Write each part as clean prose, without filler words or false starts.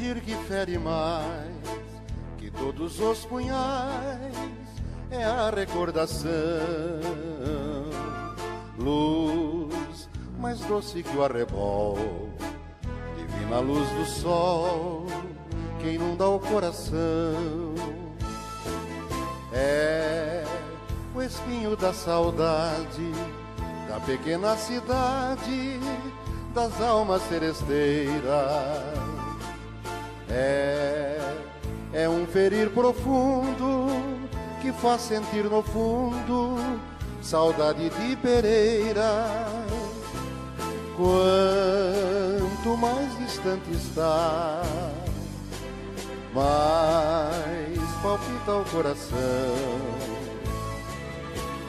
pungir que fere mais que todos os punhais, é a recordação. Luz mais doce que o arrebol, divina luz do sol que inunda o coração. É o espinho da saudade da pequena cidade, das almas seresteiras. É um ferir profundo que faz sentir no fundo saudade de Pereira. Quanto mais distante está, mais palpita o coração.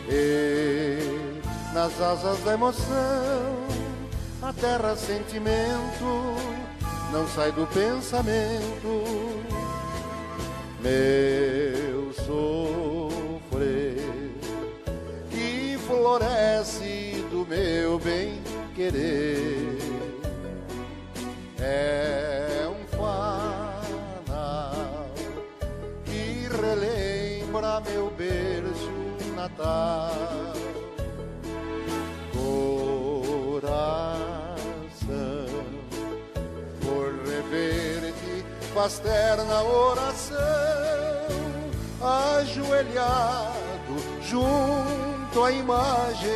E nas asas da emoção, a terra sentimento não sai do pensamento. Meu sofrer que floresce do meu bem querer é um fanal que relembra meu berço natal. Coração, por rever-te faz terna oração, ajoelhado junto à imagem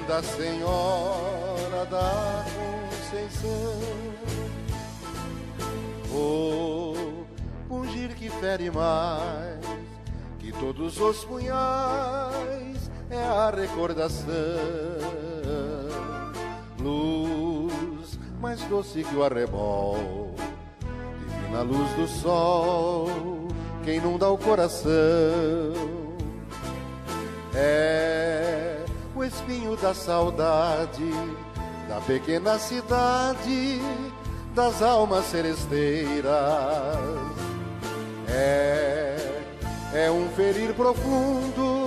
da Senhora da Conceição. O pungir que fere mais que todos os punhais, é a recordação. Luz mais doce que o arrebol, divina luz do sol que inunda o coração. É o espinho da saudade da pequena cidade, das almas seresteiras. É um ferir profundo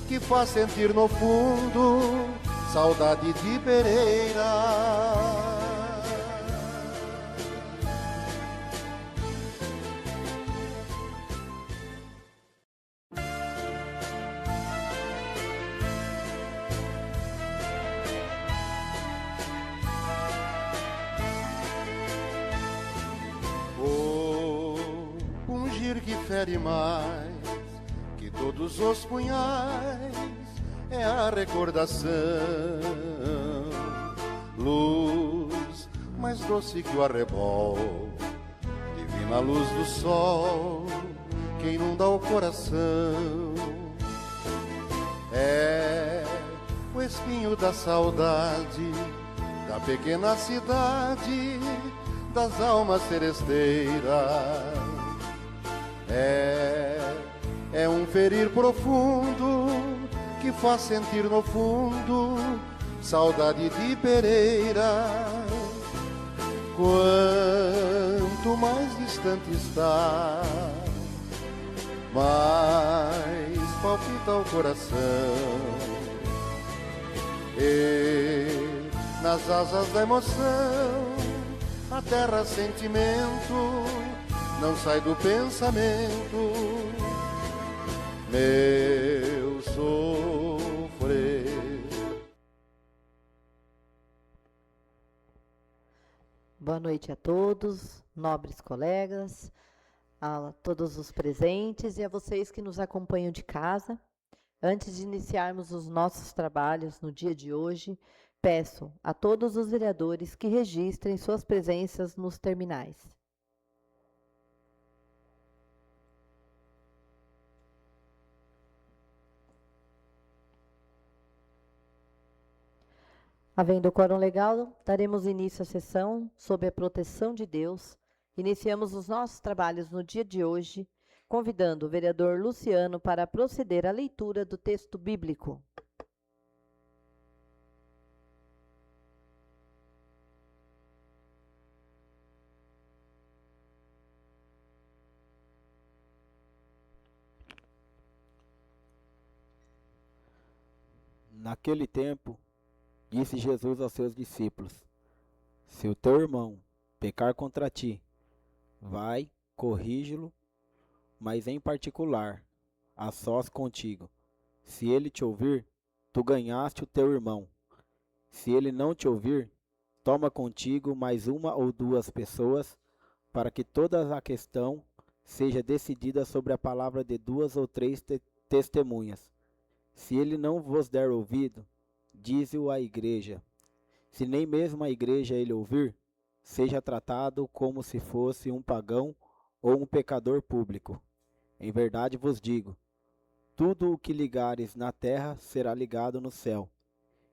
que faz sentir no fundo saudade de Pereira. Que fere mais que todos os punhais, é a recordação. Luz mais doce que o arrebol, divina luz do sol que inunda o coração. É o espinho da saudade da pequena cidade, das almas seresteiras. É um ferir profundo que faz sentir no fundo saudade de Pereira. Quanto mais distante está, mais palpita o coração. E nas asas da emoção, a terra sentimento não sai do pensamento. Meu sofrer. Boa noite a todos, nobres colegas, a todos os presentes e a vocês que nos acompanham de casa. Antes de iniciarmos os nossos trabalhos no dia de hoje, peço a todos os vereadores que registrem suas presenças nos terminais. Havendo o quórum legal, daremos início à sessão sob a proteção de Deus. Iniciamos os nossos trabalhos no dia de hoje, convidando o vereador Luciano para proceder à leitura do texto bíblico. Naquele tempo, disse Jesus aos seus discípulos: se o teu irmão pecar contra ti, vai, corrige-lo, mas em particular, a sós contigo. Se ele te ouvir, tu ganhaste o teu irmão. Se ele não te ouvir, toma contigo mais uma ou duas pessoas, para que toda a questão seja decidida sobre a palavra de duas ou três testemunhas. Se ele não vos der ouvido, dize-o à igreja. Se nem mesmo a igreja ele ouvir, seja tratado como se fosse um pagão ou um pecador público. Em verdade vos digo, tudo o que ligares na terra será ligado no céu,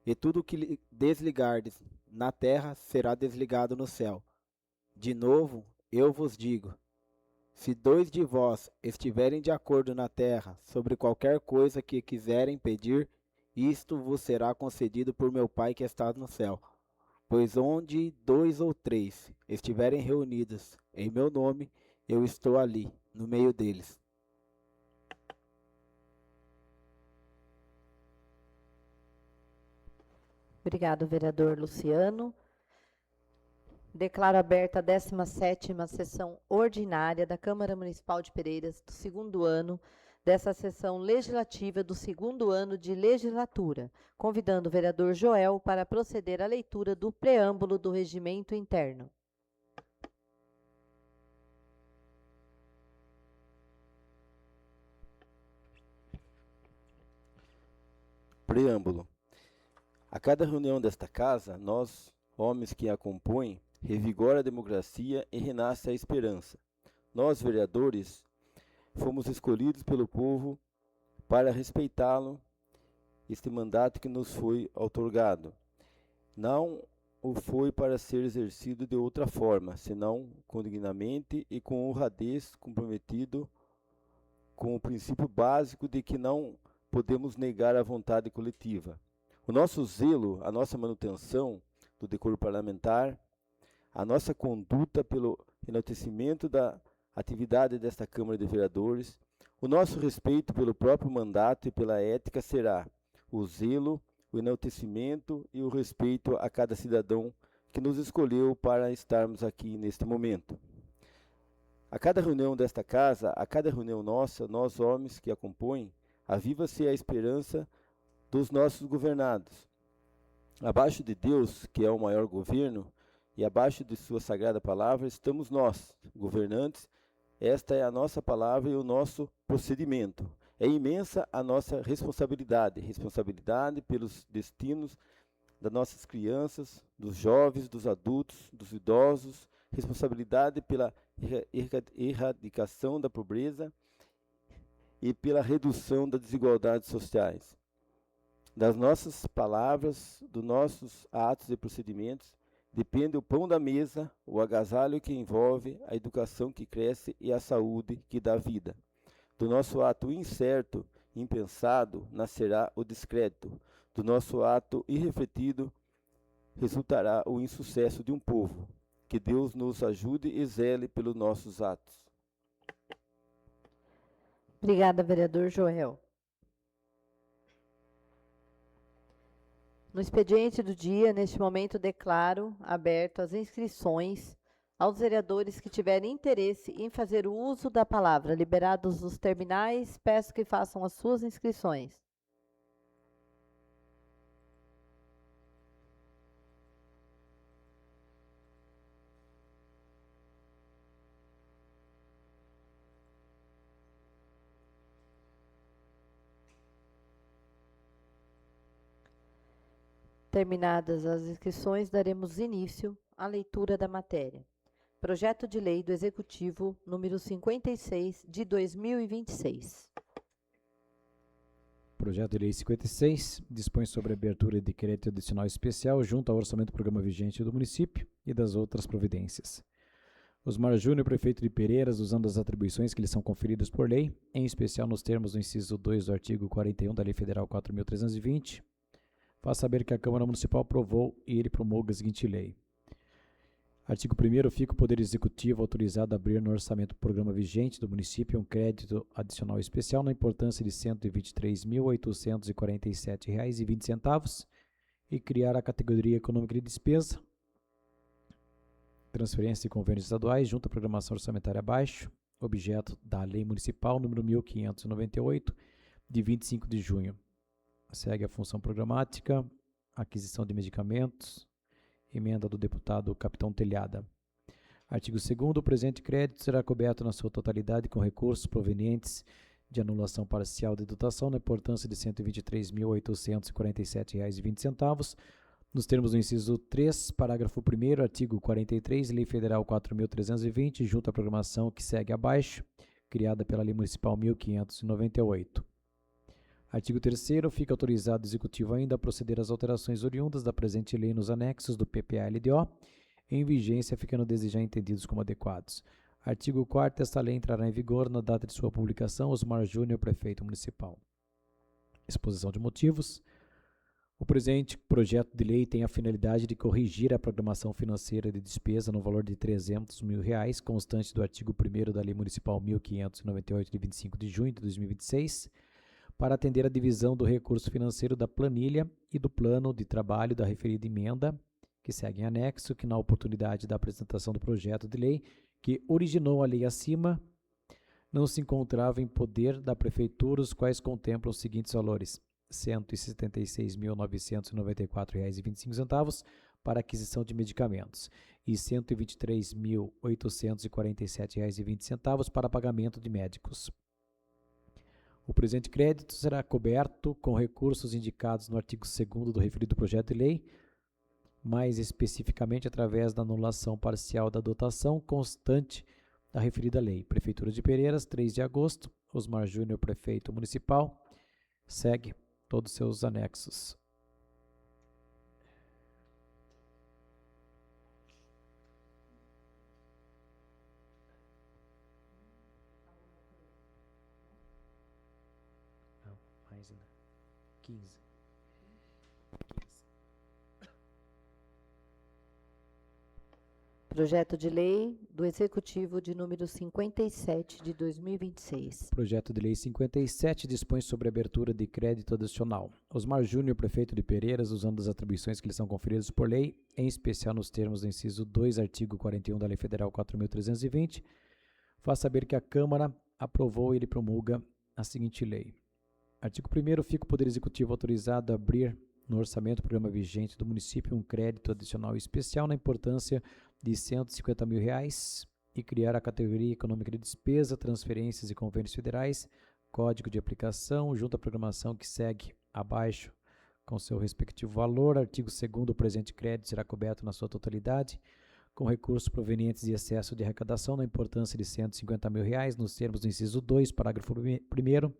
e tudo o que desligardes na terra será desligado no céu. De novo, eu vos digo, se dois de vós estiverem de acordo na terra sobre qualquer coisa que quiserem pedir, isto vos será concedido por meu Pai que está no céu. Pois onde dois ou três estiverem reunidos em meu nome, eu estou ali, no meio deles. Obrigado, vereador Luciano. Declaro aberta a 17ª sessão ordinária da Câmara Municipal de Pereiras do segundo ano dessa sessão legislativa do segundo ano de legislatura, convidando o vereador Joel para proceder à leitura do preâmbulo do regimento interno. Preâmbulo. A cada reunião desta casa, nós, homens que a compõem, revigora a democracia e renasce a esperança. Nós, vereadores, fomos escolhidos pelo povo para respeitá-lo, este mandato que nos foi outorgado. Não o foi para ser exercido de outra forma, senão com dignamente e com honradez, comprometido com o princípio básico de que não podemos negar a vontade coletiva. O nosso zelo, a nossa manutenção do decoro parlamentar, a nossa conduta pelo enaltecimento da atividade desta Câmara de Vereadores, o nosso respeito pelo próprio mandato e pela ética será o zelo, o enaltecimento e o respeito a cada cidadão que nos escolheu para estarmos aqui neste momento. A cada reunião desta casa, a cada reunião nossa, nós homens que a compõem, aviva-se a esperança dos nossos governados. Abaixo de Deus, que é o maior governo, e abaixo de sua sagrada palavra, estamos nós, governantes. Esta é a nossa palavra e o nosso procedimento. É imensa a nossa responsabilidade pelos destinos das nossas crianças, dos jovens, dos adultos, dos idosos, responsabilidade pela erradicação da pobreza e pela redução das desigualdades sociais. Das nossas palavras, dos nossos atos e procedimentos, depende o pão da mesa, o agasalho que envolve, a educação que cresce e a saúde que dá vida. Do nosso ato incerto, impensado, nascerá o descrédito. Do nosso ato irrefletido, resultará o insucesso de um povo. Que Deus nos ajude e zele pelos nossos atos. Obrigada, vereador Joel. No expediente do dia, neste momento, declaro aberto as inscrições aos vereadores que tiverem interesse em fazer o uso da palavra. Liberados os terminais, peço que façam as suas inscrições. Terminadas as inscrições, daremos início à leitura da matéria. Projeto de Lei do Executivo número 56 de 2026. Projeto de Lei 56 dispõe sobre a abertura de crédito adicional especial junto ao orçamento do programa vigente do município e das outras providências. Osmar Júnior, prefeito de Pereiras, usando as atribuições que lhe são conferidas por lei, em especial nos termos do inciso 2 do artigo 41 da Lei Federal 4.320, faz saber que a Câmara Municipal aprovou e ele promulga a seguinte lei. Artigo 1º, fica o Poder Executivo autorizado a abrir no orçamento do programa vigente do município um crédito adicional especial na importância de R$ 123.847,20 e criar a categoria econômica de despesa transferências e convênios estaduais, junto à programação orçamentária abaixo, objeto da Lei Municipal número 1598, de 25 de junho. Segue a função programática, aquisição de medicamentos, emenda do deputado Capitão Telhada. Artigo 2º, o presente crédito será coberto na sua totalidade com recursos provenientes de anulação parcial de dotação na importância de R$ 123.847,20, nos termos do inciso 3, parágrafo 1º, artigo 43, Lei Federal 4.320, junto à programação que segue abaixo, criada pela Lei Municipal 1598. Artigo 3º, fica autorizado o Executivo ainda a proceder às alterações oriundas da presente lei nos anexos do PPA-LDO, em vigência, ficando desde já entendidos como adequados. Artigo 4º, esta lei entrará em vigor na data de sua publicação. Osmar Júnior, Prefeito Municipal. Exposição de motivos. O presente projeto de lei tem a finalidade de corrigir a programação financeira de despesa no valor de R$ 300 mil, constante do artigo 1º da Lei Municipal 1598, de 25 de junho de 2026, para atender a divisão do recurso financeiro da planilha e do plano de trabalho da referida emenda, que segue em anexo, que na oportunidade da apresentação do projeto de lei que originou a lei acima, não se encontrava em poder da Prefeitura, os quais contemplam os seguintes valores: R$ 176.994,25 para aquisição de medicamentos e R$ 123.847,20 para pagamento de médicos. O presente crédito será coberto com recursos indicados no artigo 2º do referido projeto de lei, mais especificamente através da anulação parcial da dotação constante da referida lei. Prefeitura de Pereiras, 3 de agosto, Osmar Júnior, Prefeito Municipal, segue todos os seus anexos. Não, mais ainda. 15. Projeto de lei do Executivo de número 57 de 2026. Projeto de lei 57 dispõe sobre a abertura de crédito adicional. Osmar Júnior, Prefeito de Pereiras, usando as atribuições que lhe são conferidas por lei, em especial nos termos do inciso 2, artigo 41 da Lei Federal 4.320, faz saber que a Câmara aprovou e ele promulga a seguinte lei. Artigo 1º, fica o Poder Executivo autorizado a abrir no orçamento do programa vigente do município um crédito adicional especial na importância de R$ 150 mil e criar a categoria econômica de despesa, transferências e convênios federais, código de aplicação, junto à programação que segue abaixo com seu respectivo valor. Artigo 2º, o presente crédito será coberto na sua totalidade com recursos provenientes de excesso de arrecadação na importância de R$ 150 mil, nos termos do inciso 2, parágrafo 1º,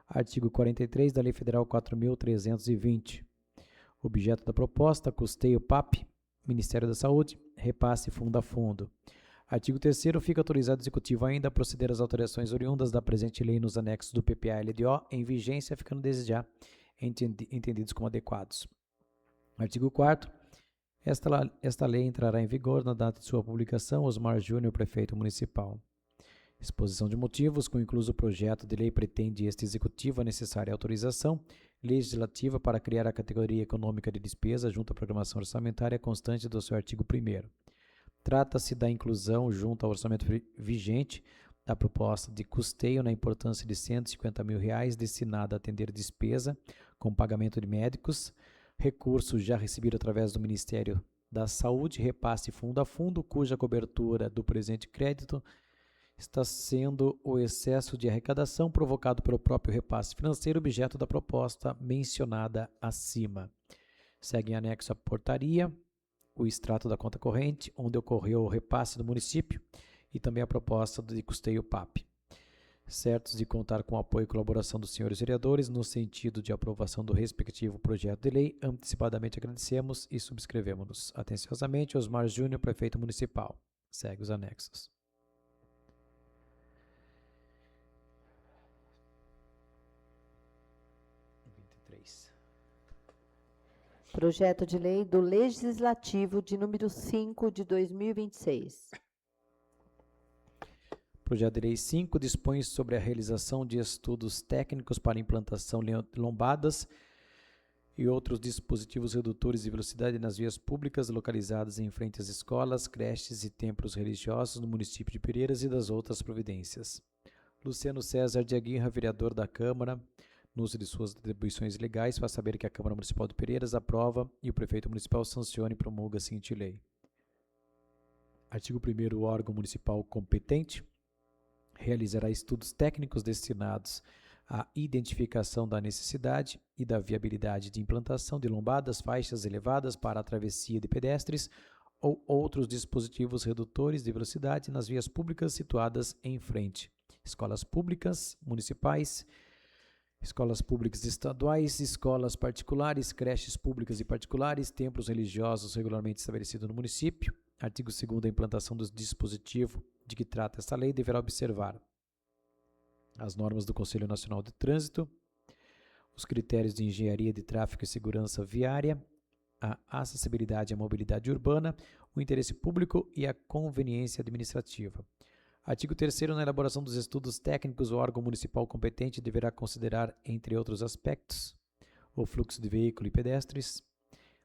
artigo 43 da Lei Federal 4.320. Objeto da proposta: custeio PAP, Ministério da Saúde, repasse fundo a fundo. Artigo 3º, fica autorizado o Executivo ainda a proceder às alterações oriundas da presente lei nos anexos do PPA-LDO, em vigência, ficando desde já entendidos como adequados. Artigo 4º, esta lei entrará em vigor na data de sua publicação. Osmar Júnior, Prefeito Municipal. Exposição de motivos. Com o incluso projeto de lei, pretende este Executivo a necessária autorização legislativa para criar a categoria econômica de despesa junto à programação orçamentária constante do seu artigo 1º. Trata-se da inclusão, junto ao orçamento vigente, da proposta de custeio na importância de R$ 150 mil destinada a atender despesa com pagamento de médicos, recurso já recebido através do Ministério da Saúde, repasse fundo a fundo, cuja cobertura do presente crédito está sendo o excesso de arrecadação provocado pelo próprio repasse financeiro, objeto da proposta mencionada acima. Segue em anexo a portaria, o extrato da conta corrente, onde ocorreu o repasse do município, e também a proposta de custeio PAP. Certos de contar com o apoio e colaboração dos senhores vereadores no sentido de aprovação do respectivo projeto de lei, antecipadamente agradecemos e subscrevemos-nos. Atenciosamente, Osmar Júnior, Prefeito Municipal. Segue os anexos. Projeto de lei do Legislativo de número 5 de 2026. Projeto de lei 5 dispõe sobre a realização de estudos técnicos para implantação de lombadas e outros dispositivos redutores de velocidade nas vias públicas localizadas em frente às escolas, creches e templos religiosos no município de Pereiras e das outras providências. Luciano César de Aguirre, vereador da Câmara, no uso de suas atribuições legais, faz saber que a Câmara Municipal de Pereiras aprova e o prefeito municipal sancione e promulga a seguinte lei. Artigo 1º. O órgão municipal competente realizará estudos técnicos destinados à identificação da necessidade e da viabilidade de implantação de lombadas, faixas elevadas para a travessia de pedestres ou outros dispositivos redutores de velocidade nas vias públicas situadas em frente. Escolas públicas municipais, escolas públicas estaduais, escolas particulares, creches públicas e particulares, templos religiosos regularmente estabelecidos no município. Artigo 2º. A implantação do dispositivo de que trata esta lei deverá observar as normas do Conselho Nacional de Trânsito, os critérios de engenharia de tráfego e segurança viária, a acessibilidade e a mobilidade urbana, o interesse público e a conveniência administrativa. Artigo 3º. Na elaboração dos estudos técnicos, o órgão municipal competente deverá considerar, entre outros aspectos, o fluxo de veículos e pedestres,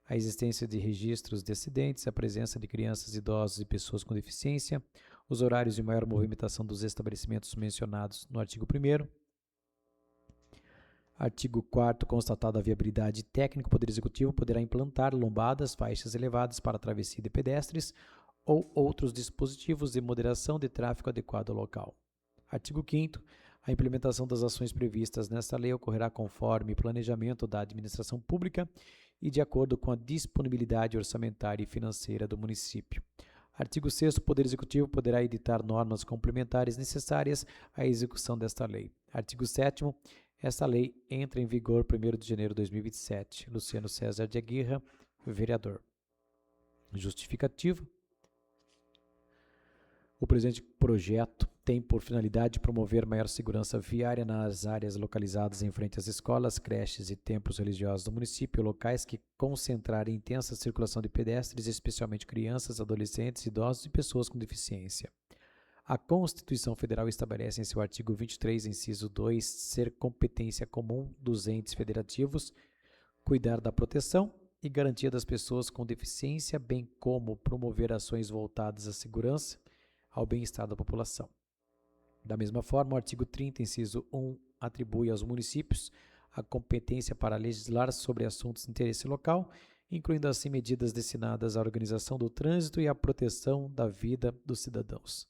a existência de registros de acidentes, a presença de crianças, idosos e pessoas com deficiência, os horários de maior movimentação dos estabelecimentos mencionados no artigo 1º. Artigo 4º. Constatada a viabilidade técnica, o Poder Executivo poderá implantar lombadas, faixas elevadas para travessia de pedestres ou outros dispositivos de moderação de tráfego adequado ao local. Artigo 5º. A implementação das ações previstas nesta lei ocorrerá conforme planejamento da administração pública e de acordo com a disponibilidade orçamentária e financeira do município. Artigo 6º. O Poder Executivo poderá editar normas complementares necessárias à execução desta lei. Artigo 7º. Esta lei entra em vigor 1º de janeiro de 2027. Luciano César de Aguirre, vereador. Justificativa. O presente projeto tem por finalidade promover maior segurança viária nas áreas localizadas em frente às escolas, creches e templos religiosos do município, locais que concentrarem intensa circulação de pedestres, especialmente crianças, adolescentes, idosos e pessoas com deficiência. A Constituição Federal estabelece em seu artigo 23, inciso 2, ser competência comum dos entes federativos cuidar da proteção e garantia das pessoas com deficiência, bem como promover ações voltadas à segurança, ao bem-estar da população. Da mesma forma, o artigo 30, inciso 1, atribui aos municípios a competência para legislar sobre assuntos de interesse local, incluindo assim medidas destinadas à organização do trânsito e à proteção da vida dos cidadãos.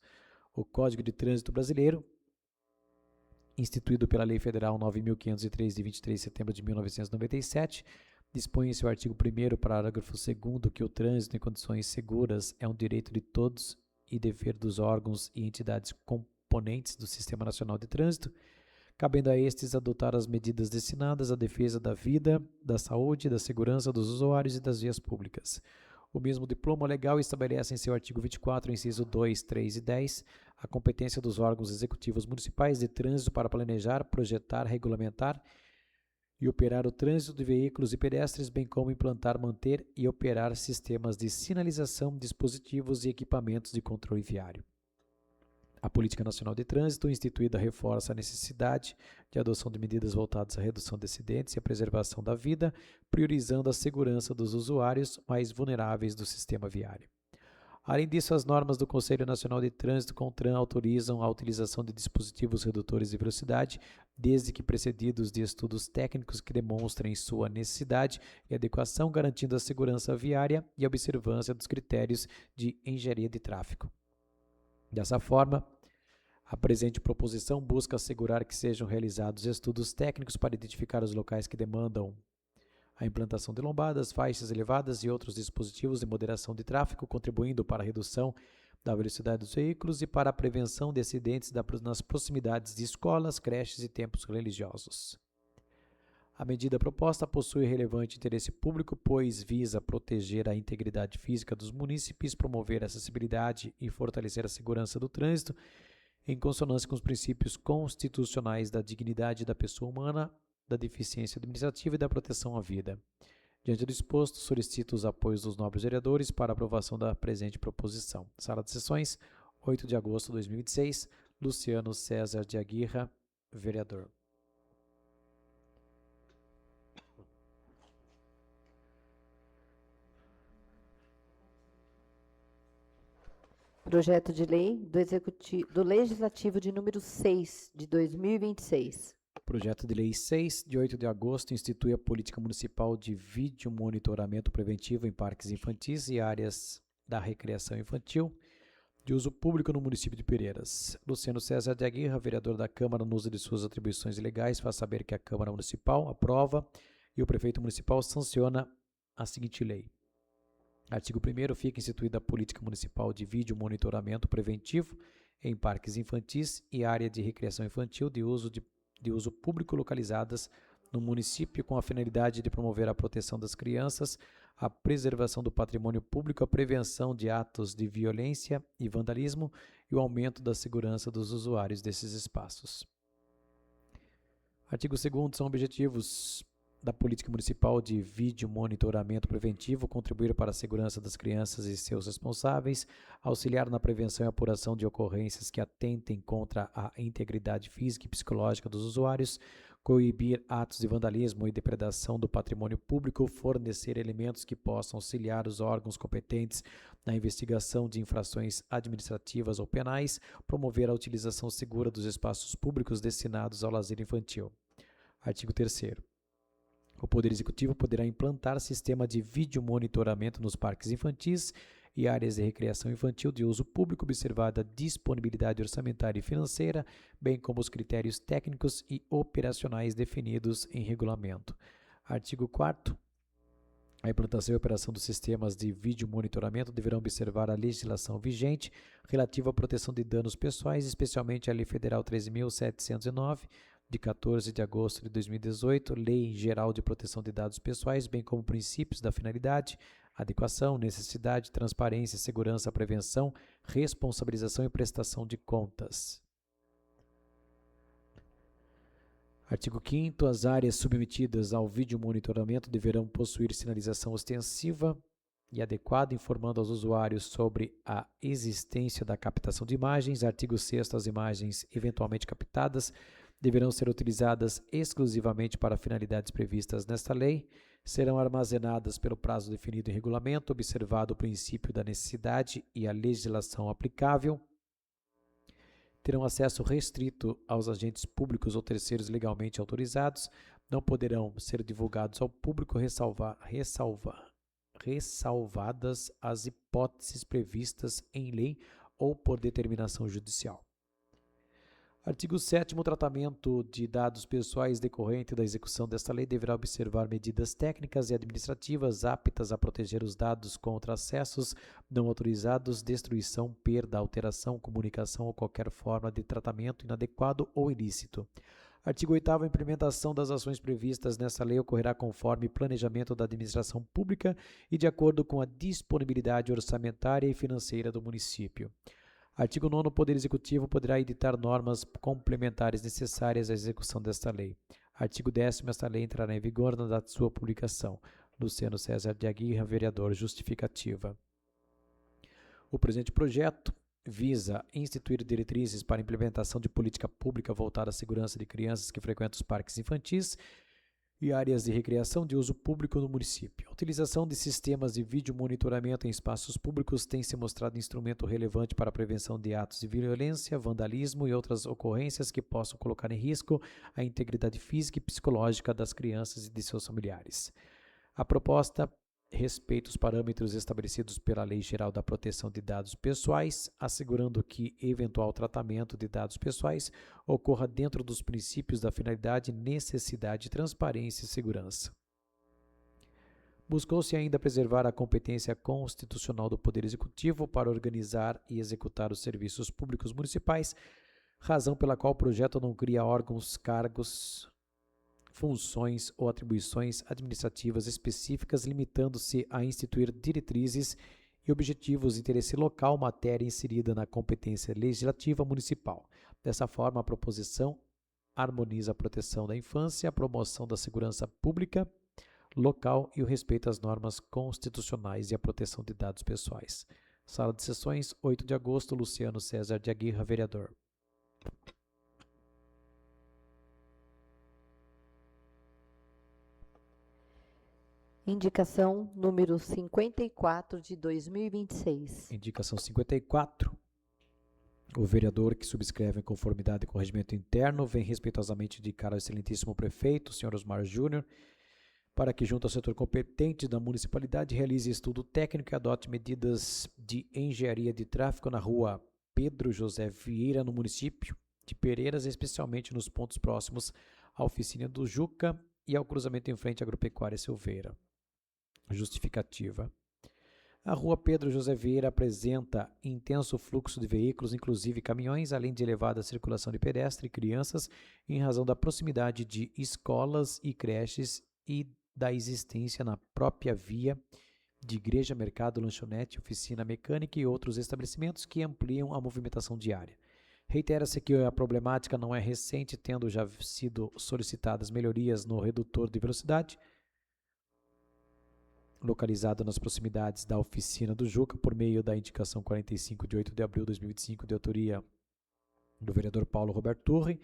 O Código de Trânsito Brasileiro, instituído pela Lei Federal 9.503, de 23 de setembro de 1997, dispõe em seu artigo 1º, parágrafo 2º, que o trânsito em condições seguras é um direito de todos e dever dos órgãos e entidades componentes do Sistema Nacional de Trânsito, cabendo a estes adotar as medidas destinadas à defesa da vida, da saúde, da segurança dos usuários e das vias públicas. O mesmo diploma legal estabelece em seu artigo 24, inciso 2, 3 e 10, a competência dos órgãos executivos municipais de trânsito para planejar, projetar, regulamentar e operar o trânsito de veículos e pedestres, bem como implantar, manter e operar sistemas de sinalização, dispositivos e equipamentos de controle viário. A Política Nacional de Trânsito, instituída, reforça a necessidade de adoção de medidas voltadas à redução de acidentes e à preservação da vida, priorizando a segurança dos usuários mais vulneráveis do sistema viário. Além disso, as normas do Conselho Nacional de Trânsito, CONTRAN, autorizam a utilização de dispositivos redutores de velocidade, desde que precedidos de estudos técnicos que demonstrem sua necessidade e adequação, garantindo a segurança viária e a observância dos critérios de engenharia de tráfego. Dessa forma, a presente proposição busca assegurar que sejam realizados estudos técnicos para identificar os locais que demandam a implantação de lombadas, faixas elevadas e outros dispositivos de moderação de tráfego, contribuindo para a redução da velocidade dos veículos e para a prevenção de acidentes nas proximidades de escolas, creches e templos religiosos. A medida proposta possui relevante interesse público, pois visa proteger a integridade física dos munícipes, promover a acessibilidade e fortalecer a segurança do trânsito, em consonância com os princípios constitucionais da dignidade da pessoa humana, da deficiência administrativa e da proteção à vida. Diante do exposto, solicito os apoios dos nobres vereadores para a aprovação da presente proposição. Sala de Sessões, 8 de agosto de 2026, Luciano César de Aguirre, vereador. Projeto de lei do Legislativo de número 6, de 2026. Projeto de Lei 6, de 8 de agosto, institui a política municipal de vídeo monitoramento preventivo em parques infantis e áreas da recreação infantil de uso público no município de Pereiras. Luciano César de Aguirre, vereador da Câmara, no uso de suas atribuições legais, faz saber que a Câmara Municipal aprova e o prefeito municipal sanciona a seguinte lei. Artigo 1º, fica instituída a política municipal de vídeo monitoramento preventivo em parques infantis e área de recreação infantil de uso público localizadas no município com a finalidade de promover a proteção das crianças, a preservação do patrimônio público, a prevenção de atos de violência e vandalismo e o aumento da segurança dos usuários desses espaços. Artigo 2º, são objetivos da política municipal de vídeo monitoramento preventivo, contribuir para a segurança das crianças e seus responsáveis, auxiliar na prevenção e apuração de ocorrências que atentem contra a integridade física e psicológica dos usuários, coibir atos de vandalismo e depredação do patrimônio público, fornecer elementos que possam auxiliar os órgãos competentes na investigação de infrações administrativas ou penais, promover a utilização segura dos espaços públicos destinados ao lazer infantil. Artigo 3º. O Poder Executivo poderá implantar sistema de vídeo monitoramento nos parques infantis e áreas de recreação infantil de uso público, observada a disponibilidade orçamentária e financeira, bem como os critérios técnicos e operacionais definidos em regulamento. Artigo 4º. A implantação e operação dos sistemas de vídeo monitoramento deverão observar a legislação vigente relativa à proteção de danos pessoais, especialmente a Lei Federal 13.709, de 14 de agosto de 2018, Lei Geral de Proteção de Dados Pessoais, bem como princípios da finalidade, adequação, necessidade, transparência, segurança, prevenção, responsabilização e prestação de contas. Artigo 5º. As áreas submetidas ao vídeo monitoramento deverão possuir sinalização ostensiva e adequada, informando aos usuários sobre a existência da captação de imagens. Artigo 6º. As imagens eventualmente captadas deverão ser utilizadas exclusivamente para finalidades previstas nesta lei, serão armazenadas pelo prazo definido em regulamento, observado o princípio da necessidade e a legislação aplicável, terão acesso restrito aos agentes públicos ou terceiros legalmente autorizados, não poderão ser divulgados ao público, ressalvadas as hipóteses previstas em lei ou por determinação judicial. Artigo 7º. O tratamento de dados pessoais decorrente da execução desta lei deverá observar medidas técnicas e administrativas aptas a proteger os dados contra acessos não autorizados, destruição, perda, alteração, comunicação ou qualquer forma de tratamento inadequado ou ilícito. Artigo 8º. A implementação das ações previstas nesta lei ocorrerá conforme planejamento da administração pública e de acordo com a disponibilidade orçamentária e financeira do município. Artigo 9º. O Poder Executivo poderá editar normas complementares necessárias à execução desta lei. Artigo 10º. Esta lei entrará em vigor na data de sua publicação. Luciano César de Aguirre, vereador. Justificativa. O presente projeto visa instituir diretrizes para a implementação de política pública voltada à segurança de crianças que frequentam os parques infantis e áreas de recreação de uso público no município. A utilização de sistemas de vídeo monitoramento em espaços públicos tem se mostrado instrumento relevante para a prevenção de atos de violência, vandalismo e outras ocorrências que possam colocar em risco a integridade física e psicológica das crianças e de seus familiares. A proposta respeita os parâmetros estabelecidos pela Lei Geral da Proteção de Dados Pessoais, assegurando que eventual tratamento de dados pessoais ocorra dentro dos princípios da finalidade, necessidade, transparência e segurança. Buscou-se ainda preservar a competência constitucional do Poder Executivo para organizar e executar os serviços públicos municipais, razão pela qual o projeto não cria órgãos, cargos, funções ou atribuições administrativas específicas, limitando-se a instituir diretrizes e objetivos de interesse local, matéria inserida na competência legislativa municipal. Dessa forma, a proposição harmoniza a proteção da infância, a promoção da segurança pública local e o respeito às normas constitucionais e a proteção de dados pessoais. Sala de Sessões, 8 de agosto, Luciano César de Aguirre, vereador. Indicação número 54 de 2026. Indicação 54. O vereador que subscreve em conformidade com o regimento interno vem respeitosamente indicar ao excelentíssimo prefeito, senhor Osmar Júnior, para que, junto ao setor competente da municipalidade, realize estudo técnico e adote medidas de engenharia de tráfego na rua Pedro José Vieira, no município de Pereiras, especialmente nos pontos próximos à oficina do Juca e ao cruzamento em frente à Agropecuária Silveira. Justificativa. A rua Pedro José Vieira apresenta intenso fluxo de veículos, inclusive caminhões, além de elevada circulação de pedestres e crianças, em razão da proximidade de escolas e creches e da existência na própria via de igreja, mercado, lanchonete, oficina mecânica e outros estabelecimentos que ampliam a movimentação diária. Reitera-se que a problemática não é recente, tendo já sido solicitadas melhorias no redutor de velocidade, localizado nas proximidades da oficina do Juca, por meio da indicação 45 de 8 de abril de 2025, de autoria do vereador Paulo Roberto Turri.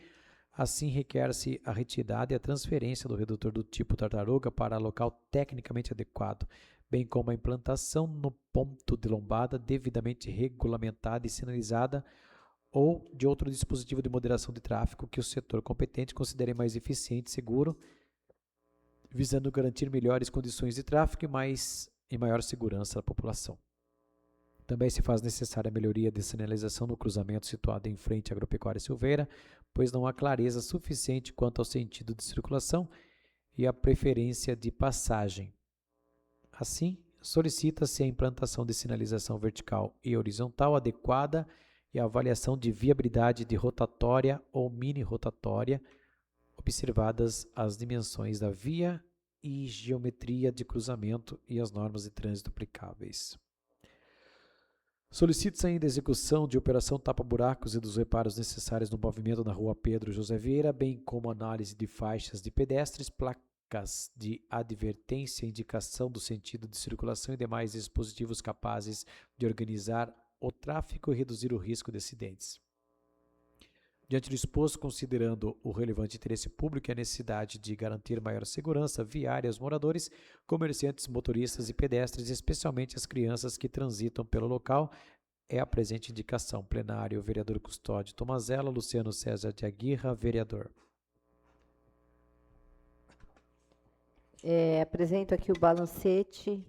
Assim, requer-se a retirada e a transferência do redutor do tipo tartaruga para local tecnicamente adequado, bem como a implantação no ponto de lombada devidamente regulamentada e sinalizada ou de outro dispositivo de moderação de tráfego que o setor competente considere mais eficiente e seguro, visando garantir melhores condições de tráfego e maior segurança da população. Também se faz necessária a melhoria de sinalização no cruzamento situado em frente à Agropecuária Silveira, pois não há clareza suficiente quanto ao sentido de circulação e a preferência de passagem. Assim, solicita-se a implantação de sinalização vertical e horizontal adequada e a avaliação de viabilidade de rotatória ou mini-rotatória, observadas as dimensões da via e geometria de cruzamento e as normas de trânsito aplicáveis. Solicita-se ainda a execução de operação tapa-buracos e dos reparos necessários no movimento na rua Pedro José Vieira, bem como análise de faixas de pedestres, placas de advertência, indicação do sentido de circulação e demais dispositivos capazes de organizar o tráfego e reduzir o risco de acidentes. Diante do exposto, considerando o relevante interesse público e a necessidade de garantir maior segurança viária aos moradores, comerciantes, motoristas e pedestres, especialmente as crianças que transitam pelo local, é a presente indicação. Plenário, vereador Custódio Tomazella, Luciano César de Aguirra, vereador. Apresento aqui o balancete,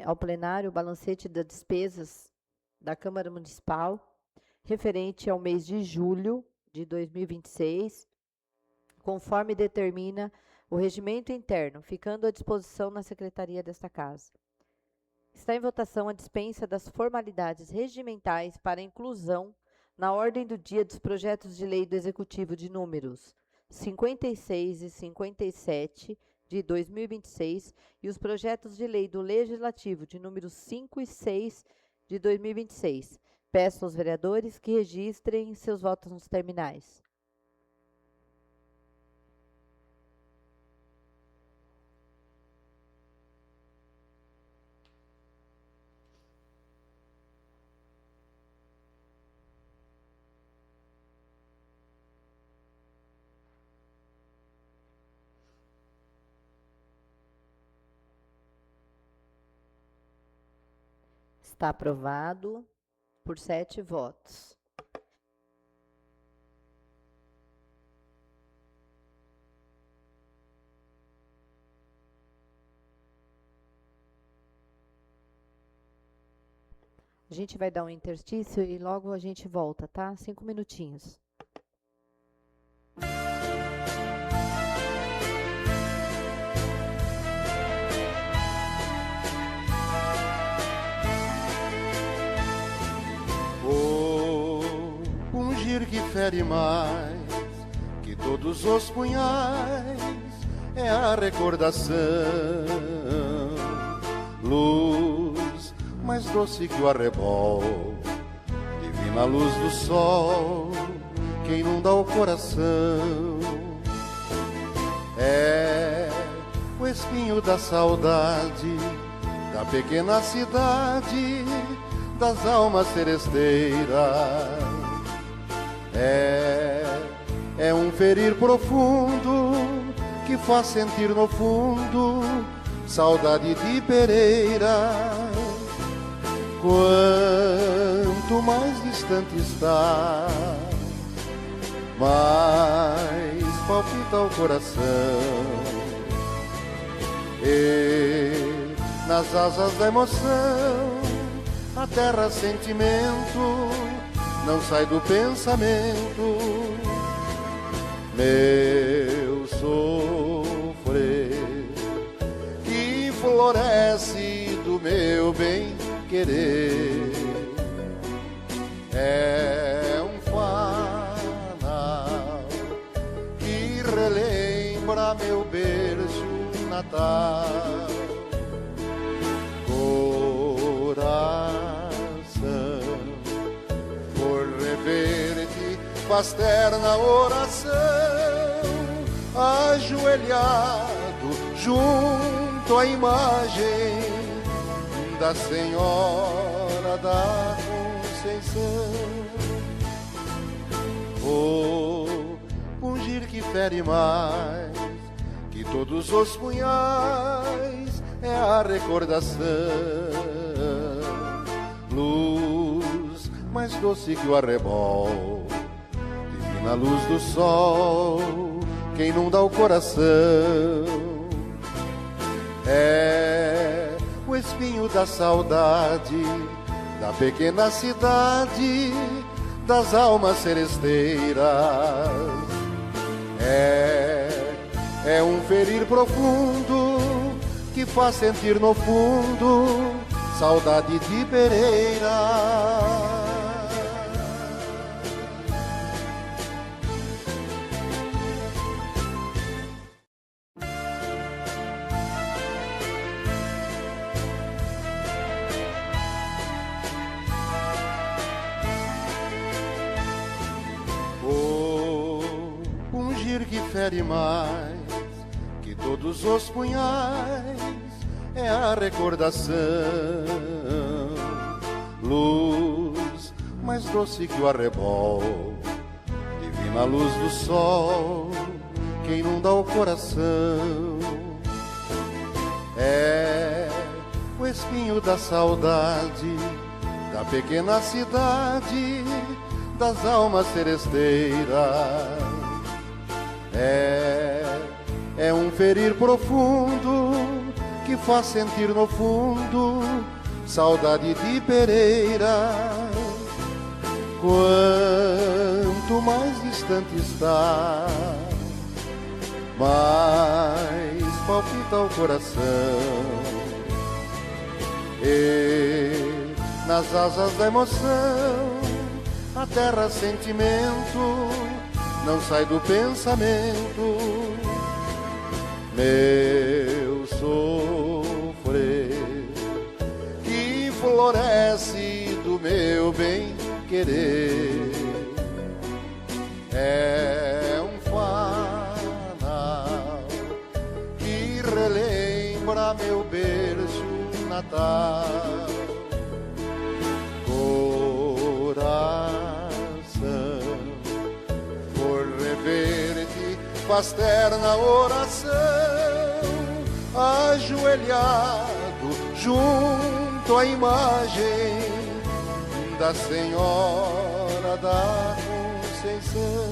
ao plenário, o balancete das despesas da Câmara Municipal, referente ao mês de julho de 2026, conforme determina o regimento interno, ficando à disposição na secretaria desta casa. Está em votação a dispensa das formalidades regimentais para inclusão na ordem do dia dos projetos de lei do Executivo de números 56 e 57 de 2026 e os projetos de lei do Legislativo de números 5 e 6 de 2026. Peço aos vereadores que registrem seus votos nos terminais. Está aprovado por 7 votos. A gente vai dar um interstício e logo a gente volta, tá? 5 minutinhos. Ungir que fere mais que todos os punhais é a recordação, luz mais doce que o arrebol, divina luz do sol que inunda o coração. É o espinho da saudade da pequena cidade, das almas seresteiras. É um ferir profundo que faz sentir no fundo saudade de Pereira. Quanto mais distante está, mais palpita o coração. E nas asas da emoção, a terra sentimento não sai do pensamento. Meu sofrer que floresce do meu bem querer é um fanal que relembra meu berço natal. Coração, por rever-te faz terna oração, ajoelhado junto à imagem da Senhora da Conceição. O pungir que fere mais que todos os punhais é a recordação. Luz mais doce que o arrebol, divina luz do sol que inunda o coração. É o espinho da saudade da pequena cidade das almas seresteiras. É um ferir profundo que faz sentir no fundo saudade de Pereira. Que fere mais que todos os punhais é a recordação. Luz mais doce que o arrebol, divina luz do sol que inunda o coração. É o espinho da saudade da pequena cidade das almas seresteiras. É um ferir profundo que faz sentir no fundo saudade de Pereira. Quanto mais distante está, mais palpita o coração. E nas asas da emoção, a terra sentimento não sai do pensamento. Meu sofrer que floresce do meu bem querer é um fanal que relembra meu berço natal. Ver-te faz terna oração, ajoelhado junto à imagem da Senhora da Conceição.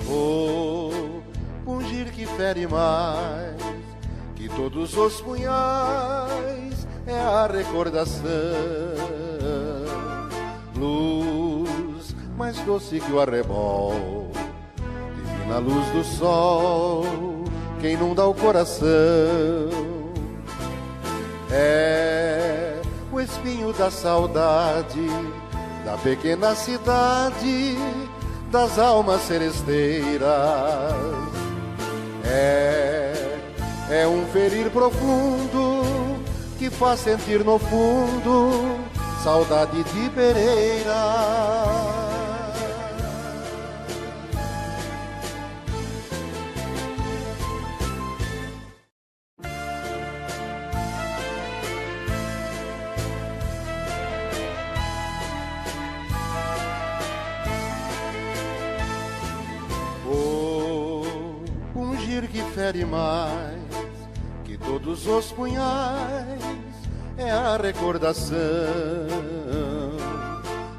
O pungir que fere mais que todos os punhais é a recordação. Luz mais doce que o arrebol, divina luz do sol que inunda o coração. É o espinho da saudade da pequena cidade das almas seresteiras. É um ferir profundo que faz sentir no fundo saudade de Pereira. O pungir que fere mais de todos os punhais é a recordação,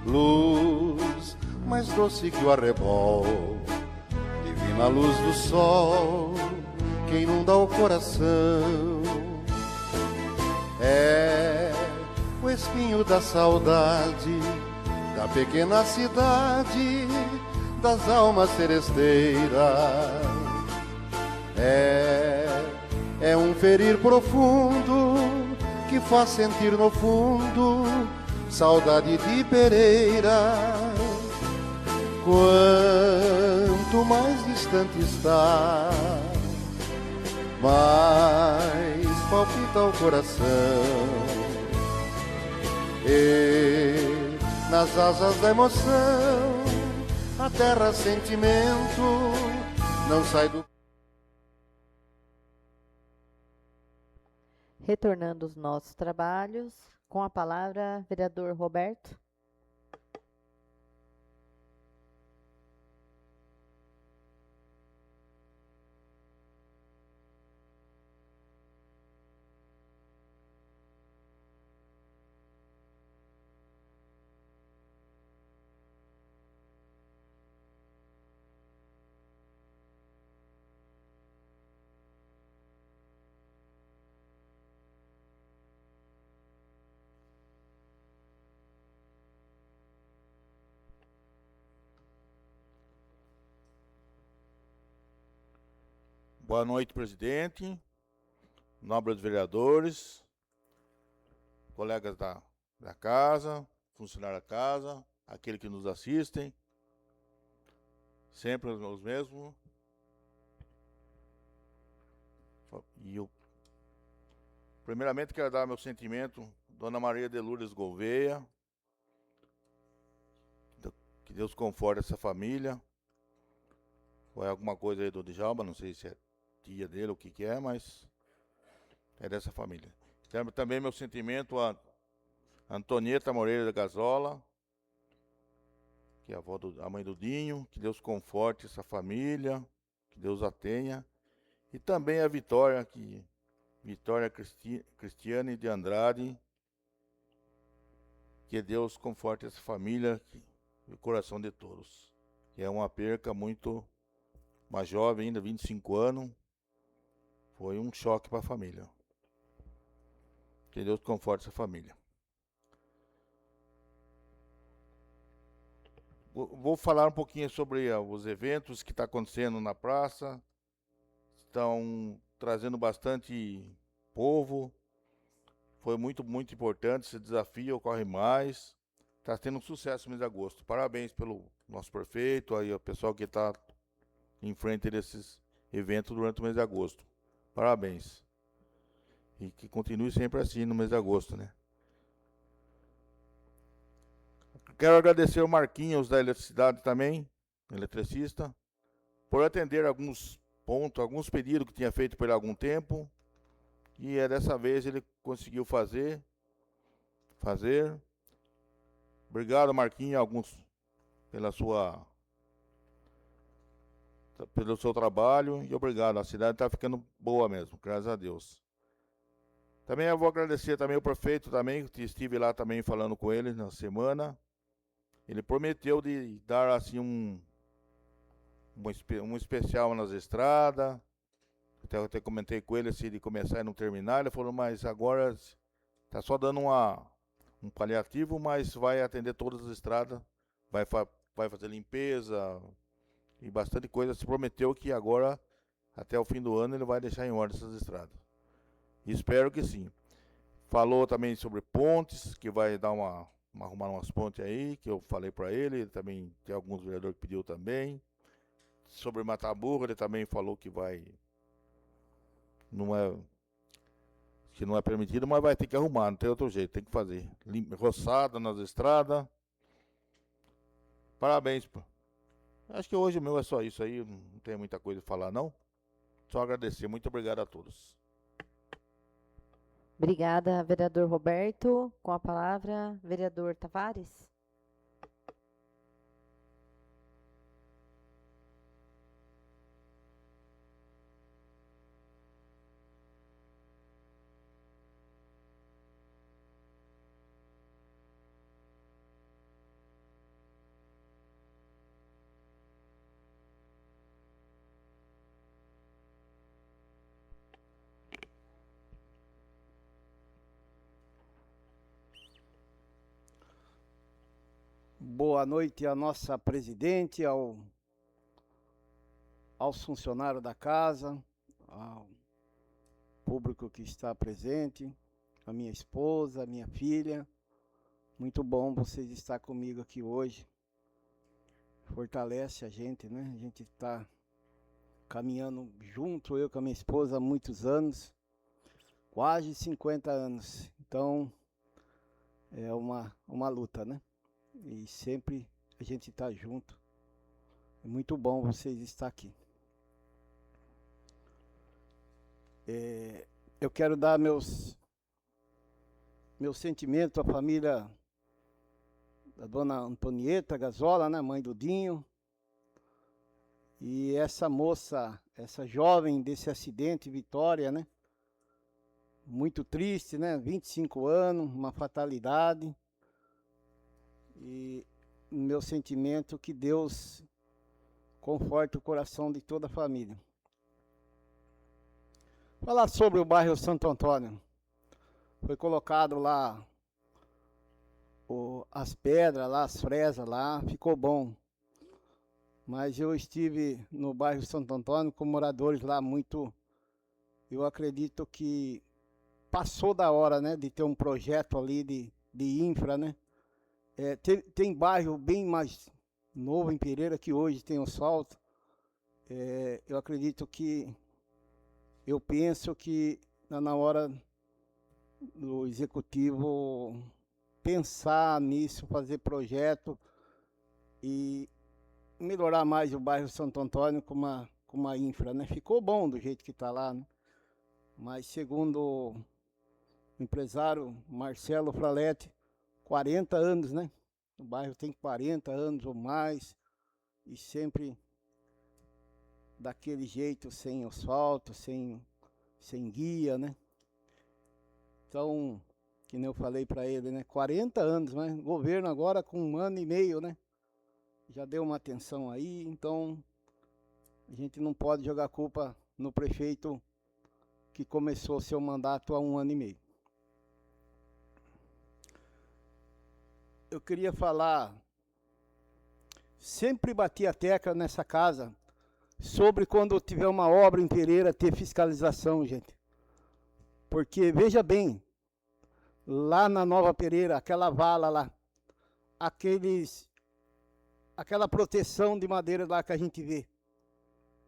luz mais doce que o arrebol, divina luz do sol que inunda o coração. É o espinho da saudade da pequena cidade das almas seresteiras. É um ferir profundo que faz sentir no fundo saudade de Pereira. Quanto mais distante está, mais palpita o coração. E nas asas da emoção, a terra sentimento não sai do... Retornando aos nossos trabalhos, com a palavra, vereador Roberto. Boa noite, presidente, nobres vereadores, colegas da casa, funcionários da casa, aqueles que nos assistem, sempre os mesmos. E eu, primeiramente, quero dar meu sentimento, Dona Maria de Lourdes Gouveia, que Deus conforte essa família. Foi alguma coisa aí do Djalma, não sei se é tia dele, o que é, mas é dessa família. Também meu sentimento a Antonieta Moreira da Gazola, que é a mãe do Dinho, que Deus conforte essa família, que Deus a tenha. E também a Vitória Cristiane de Andrade, que Deus conforte essa família e o coração de todos. Que é uma perca muito, uma jovem ainda, 25 anos, foi um choque para a família. Que Deus conforte essa família. Vou falar um pouquinho sobre os eventos que estão acontecendo na praça. Estão trazendo bastante povo. Foi muito importante esse desafio, ocorre mais. Está tendo um sucesso no mês de agosto. Parabéns pelo nosso prefeito, aí o pessoal que está em frente desses eventos durante o mês de agosto. Parabéns. E que continue sempre assim no mês de agosto, né? Quero agradecer o Marquinhos da eletricidade também, eletricista, por atender alguns pontos, alguns pedidos que tinha feito por algum tempo. E dessa vez ele conseguiu fazer. Obrigado, Marquinhos, pelo seu trabalho e obrigado. A cidade está ficando boa mesmo, graças a Deus. Também eu vou agradecer também o prefeito também, que estive lá também falando com ele na semana. Ele prometeu de dar assim um especial nas estradas. Até comentei com ele se ele começar e não terminar. Ele falou, mas agora está só dando um paliativo, mas vai atender todas as estradas. Vai fazer limpeza e bastante coisa. Se prometeu que agora, até o fim do ano, ele vai deixar em ordem essas estradas. Espero que sim. Falou também sobre pontes, que vai dar arrumar umas pontes aí, que eu falei para ele. Também tem alguns vereadores que pediu também. Sobre Mataburro, ele também falou que que não é permitido, mas vai ter que arrumar, não tem outro jeito, tem que fazer. Roçada nas estradas. Parabéns. Acho que hoje o meu é só isso aí, não tem muita coisa a falar não. Só agradecer, muito obrigado a todos. Obrigada, vereador Roberto. Com a palavra, vereador Tavares. Boa noite à nossa presidente, aos funcionários da casa, ao público que está presente, a minha esposa, a minha filha. Muito bom vocês estar comigo aqui hoje. Fortalece a gente, né? A gente está caminhando junto, eu com a minha esposa, há muitos anos, quase 50 anos. Então, é uma luta, né? E sempre a gente está junto. É muito bom vocês estar aqui. Eu quero dar meus sentimentos à família da dona Antonieta Gazola, né, mãe do Dinho. E essa moça, essa jovem desse acidente, Vitória, né? Muito triste, né? 25 anos, uma fatalidade. E meu sentimento que Deus conforte o coração de toda a família. Falar sobre o bairro Santo Antônio. Foi colocado lá as pedras lá, as fresas lá, ficou bom. Mas eu estive no bairro Santo Antônio com moradores lá muito... Eu acredito que passou da hora, né, de ter um projeto ali de infra, né? Tem bairro bem mais novo em Pereira que hoje tem asfalto. Eu acredito que... Eu penso que está na hora do executivo pensar nisso, fazer projeto e melhorar mais o bairro Santo Antônio com uma infra, né? Ficou bom do jeito que está lá, né? Mas segundo o empresário Marcelo Fraletti, 40 anos, né? O bairro tem 40 anos ou mais e sempre daquele jeito, sem asfalto, sem guia, né? Então, que nem eu falei para ele, né? 40 anos, né? O governo agora com 1 ano e meio, né? Já deu uma atenção aí, então a gente não pode jogar culpa no prefeito que começou seu mandato há 1 ano e meio. Eu queria falar, sempre bati a tecla nessa casa, sobre quando tiver uma obra em Pereira ter fiscalização, gente. Porque, veja bem, lá na Nova Pereira, aquela vala lá, aquela proteção de madeira lá que a gente vê,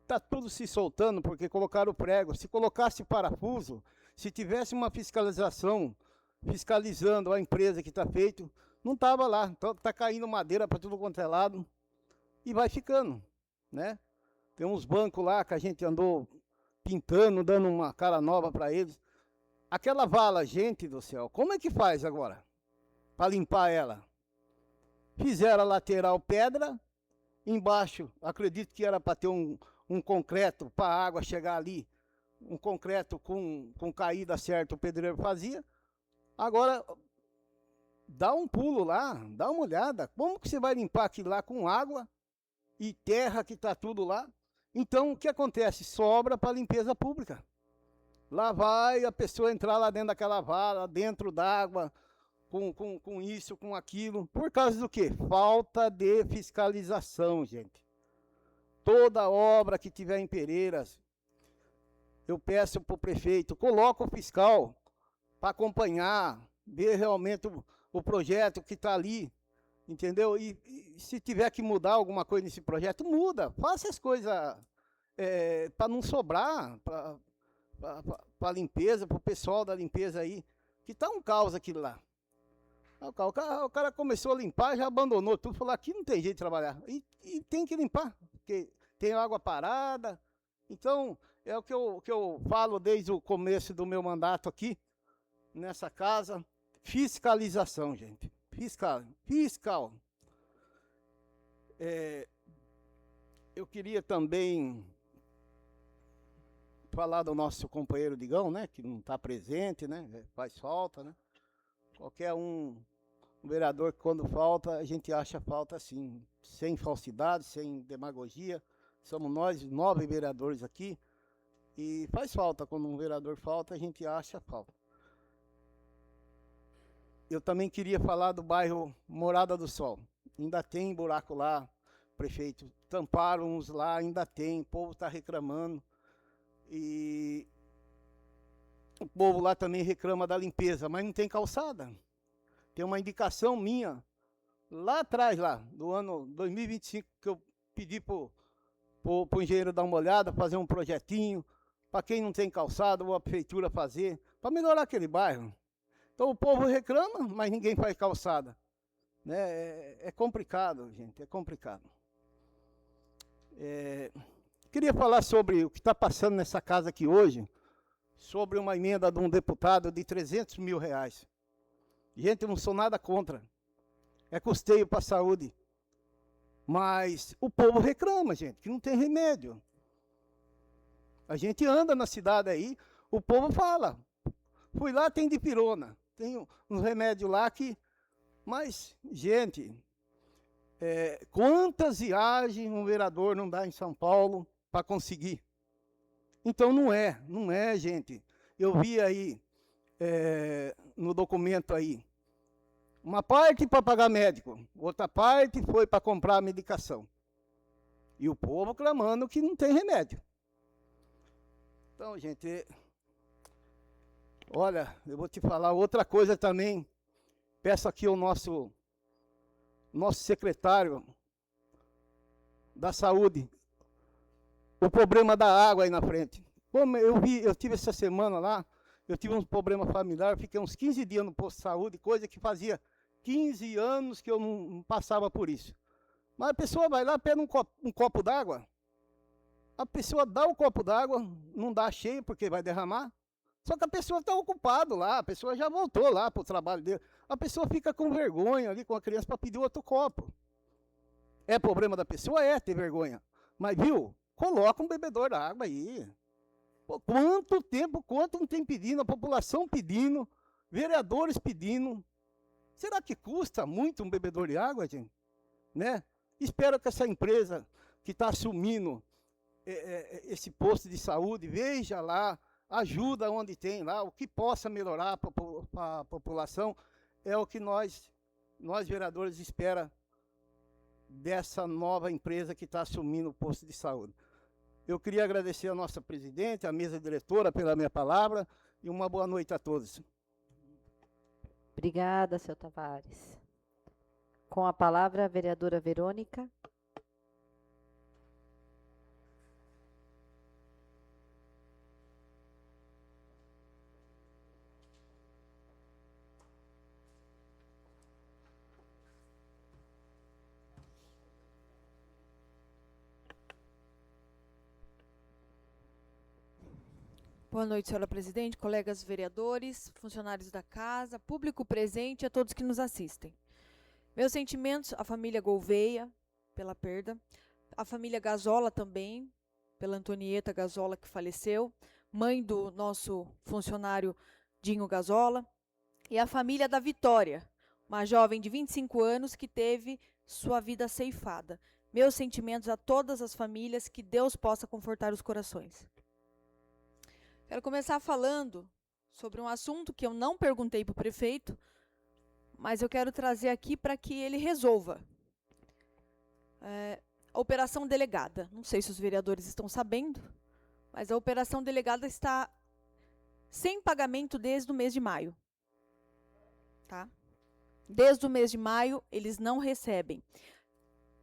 tá tudo se soltando porque colocaram prego. Se colocasse parafuso, se tivesse uma fiscalização, fiscalizando a empresa que está feito, não tava lá. Então, tá caindo madeira para tudo quanto é lado e vai ficando, né? Tem uns bancos lá que a gente andou pintando, dando uma cara nova para eles. Aquela vala, gente do céu, como é que faz agora para limpar ela? Fizeram a lateral pedra, embaixo, acredito que era para ter um concreto para a água chegar ali, um concreto com caída certa, o pedreiro fazia. Agora, dá um pulo lá, dá uma olhada, como que você vai limpar aquilo lá com água e terra que está tudo lá? Então, o que acontece? Sobra para limpeza pública. Lá vai a pessoa entrar lá dentro daquela vala, dentro d'água, com isso, com aquilo. Por causa do quê? Falta de fiscalização, gente. Toda obra que tiver em Pereiras, eu peço para o prefeito, coloca o fiscal para acompanhar, ver realmente o projeto que está ali. Entendeu? E se tiver que mudar alguma coisa nesse projeto, muda. Faça as coisas para não sobrar, para a limpeza, para o pessoal da limpeza aí. Que tá um caos aquilo lá. O cara começou a limpar, já abandonou tudo, falou, aqui não tem jeito de trabalhar. E tem que limpar, porque tem água parada. Então, é o que eu falo desde o começo do meu mandato aqui, nessa casa. Fiscalização, gente. Fiscal. Eu queria também falar do nosso companheiro Digão, né? Que não está presente, né? Faz falta, né? Qualquer um vereador que quando falta, a gente acha falta assim, sem falsidade, sem demagogia. Somos nós 9 vereadores aqui e faz falta, quando um vereador falta, a gente acha falta. Eu também queria falar do bairro Morada do Sol. Ainda tem buraco lá, prefeito. Tamparam uns lá, ainda tem. O povo está reclamando. E o povo lá também reclama da limpeza, mas não tem calçada. Tem uma indicação minha, lá atrás, lá, do ano 2025, que eu pedi para o engenheiro dar uma olhada, fazer um projetinho, para quem não tem calçada, ou a prefeitura fazer, para melhorar aquele bairro. Então o povo reclama, mas ninguém faz calçada. Né? É complicado, gente, é complicado. Queria falar sobre o que está passando nessa casa aqui hoje, sobre uma emenda de um deputado de 300 mil reais. Gente, eu não sou nada contra. É custeio para a saúde. Mas o povo reclama, gente, que não tem remédio. A gente anda na cidade aí, o povo fala. Fui lá, tem dipirona. Tem uns remédios lá que... Mas, gente, quantas viagens um vereador não dá em São Paulo para conseguir? Então não é, gente. Eu vi aí, no documento aí, uma parte para pagar médico, outra parte foi para comprar medicação. E o povo clamando que não tem remédio. Então, gente, olha, eu vou te falar outra coisa também. Peço aqui ao nosso secretário da saúde, o problema da água aí na frente. Como eu tive essa semana lá, eu tive um problema familiar, fiquei uns 15 dias no posto de saúde, coisa que fazia 15 anos que eu não passava por isso. Mas a pessoa vai lá, pega um copo d'água, a pessoa dá o copo d'água, não dá cheio porque vai derramar, só que a pessoa está ocupada lá, a pessoa já voltou lá para o trabalho dele, a pessoa fica com vergonha ali com a criança para pedir outro copo. É problema da pessoa? Ter vergonha. Mas viu, coloca um bebedor da água aí. Pô, quanto tempo, quanto não tem pedindo, a população pedindo, vereadores pedindo. Será que custa muito um bebedor de água, gente? Né? Espero que essa empresa que está assumindo esse posto de saúde, veja lá, ajuda onde tem lá, o que possa melhorar para a população, é o que nós vereadores espera dessa nova empresa que está assumindo o posto de saúde. Eu queria agradecer a nossa presidente, a mesa diretora pela minha palavra e uma boa noite a todos. Obrigada, seu Tavares. Com a palavra, a vereadora Verônica. Boa noite, senhora presidente, colegas vereadores, funcionários da casa, público presente e a todos que nos assistem. Meus sentimentos à família Gouveia, pela perda, a família Gazola também, pela Antonieta Gazola, que faleceu, mãe do nosso funcionário Dinho Gazola, e a família da Vitória, uma jovem de 25 anos que teve sua vida ceifada. Meus sentimentos a todas as famílias, que Deus possa confortar os corações. Quero começar falando sobre um assunto que eu não perguntei para o prefeito, mas eu quero trazer aqui para que ele resolva. A operação delegada. Não sei se os vereadores estão sabendo, mas a operação delegada está sem pagamento desde o mês de maio. Tá? Desde o mês de maio, eles não recebem.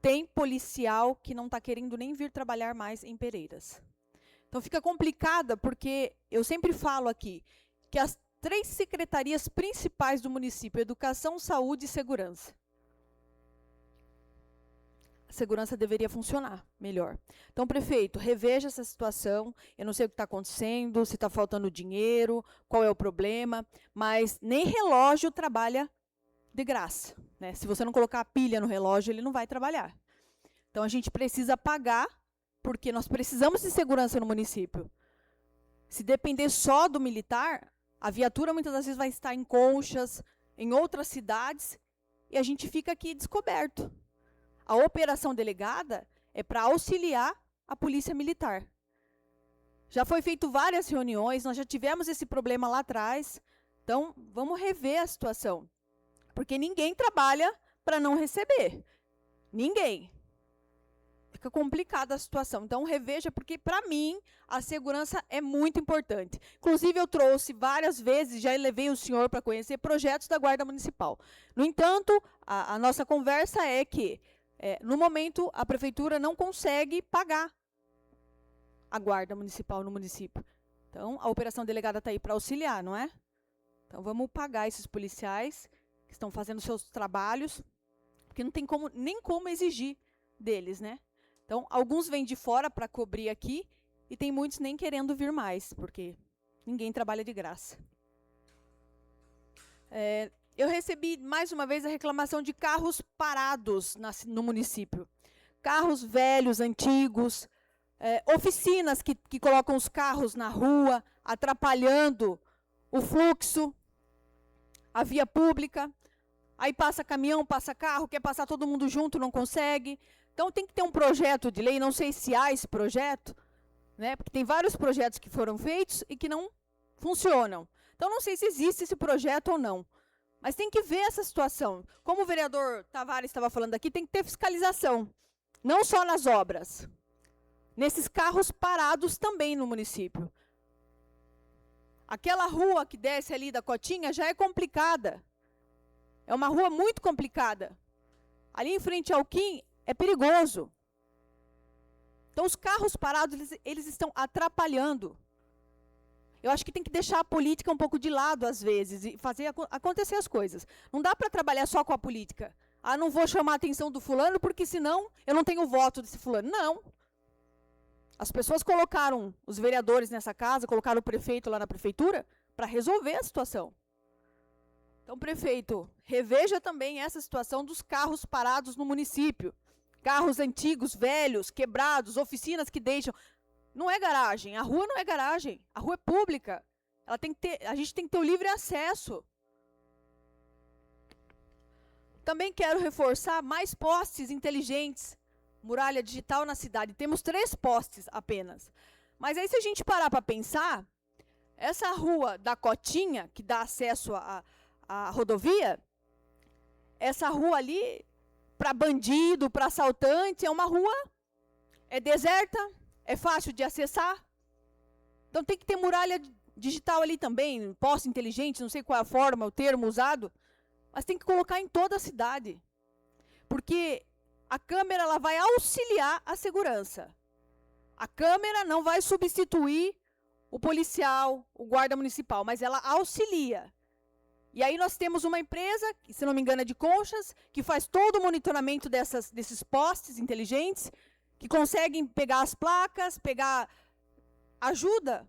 Tem policial que não está querendo nem vir trabalhar mais em Pereiras. Então fica complicada, porque eu sempre falo aqui que as 3 secretarias principais do município, Educação, Saúde e Segurança. A segurança deveria funcionar melhor. Então, prefeito, reveja essa situação. Eu não sei o que está acontecendo, se está faltando dinheiro, qual é o problema, mas nem relógio trabalha de graça. Né? Se você não colocar a pilha no relógio, ele não vai trabalhar. Então, a gente precisa pagar, porque nós precisamos de segurança no município. Se depender só do militar, a viatura muitas das vezes vai estar em Conchas, em outras cidades, e a gente fica aqui descoberto. A operação delegada é para auxiliar a polícia militar. Já foi feito várias reuniões, nós já tivemos esse problema lá atrás, então vamos rever a situação. Porque ninguém trabalha para não receber. Ninguém. Fica complicada a situação. Então, reveja, porque, para mim, a segurança é muito importante. Inclusive, eu trouxe várias vezes, já levei o senhor para conhecer projetos da Guarda Municipal. No entanto, a nossa conversa é que, no momento, a Prefeitura não consegue pagar a Guarda Municipal no município. Então, a Operação Delegada está aí para auxiliar, não é? Então, vamos pagar esses policiais que estão fazendo seus trabalhos, porque não tem nem como exigir deles, né? Então, alguns vêm de fora para cobrir aqui e tem muitos nem querendo vir mais, porque ninguém trabalha de graça. Eu recebi, mais uma vez, a reclamação de carros parados no município. Carros velhos, antigos, oficinas que colocam os carros na rua, atrapalhando o fluxo, a via pública. Aí passa caminhão, passa carro, quer passar todo mundo junto, não consegue. Então, tem que ter um projeto de lei, não sei se há esse projeto, né, porque tem vários projetos que foram feitos e que não funcionam. Então, não sei se existe esse projeto ou não. Mas tem que ver essa situação. Como o vereador Tavares estava falando aqui, tem que ter fiscalização. Não só nas obras. Nesses carros parados também no município. Aquela rua que desce ali da Cotinha já é complicada. É uma rua muito complicada. Ali em frente ao Kim é perigoso. Então, os carros parados, eles estão atrapalhando. Eu acho que tem que deixar a política um pouco de lado, às vezes, e fazer acontecer as coisas. Não dá para trabalhar só com a política. Ah, não vou chamar a atenção do fulano, porque senão eu não tenho voto desse fulano. Não. As pessoas colocaram os vereadores nessa casa, colocaram o prefeito lá na prefeitura, para resolver a situação. Então, prefeito, reveja também essa situação dos carros parados no município. Carros antigos, velhos, quebrados, oficinas que deixam. Não é garagem, a rua não é garagem, a rua é pública. A gente tem que ter o livre acesso. Também quero reforçar mais postes inteligentes, muralha digital na cidade. Temos 3 postes apenas. Mas aí, se a gente parar para pensar, essa rua da Cotinha, que dá acesso à rodovia, essa rua ali, para bandido, para assaltante, é uma rua, é deserta, é fácil de acessar. Então tem que ter muralha digital ali também, poste inteligente, não sei qual é a forma, o termo usado, mas tem que colocar em toda a cidade. Porque a câmera ela vai auxiliar a segurança. A câmera não vai substituir o policial, o guarda municipal, mas ela auxilia. E aí nós temos uma empresa, que, se não me engano é de Conchas, que faz todo o monitoramento desses postes inteligentes, que conseguem pegar as placas, ajuda,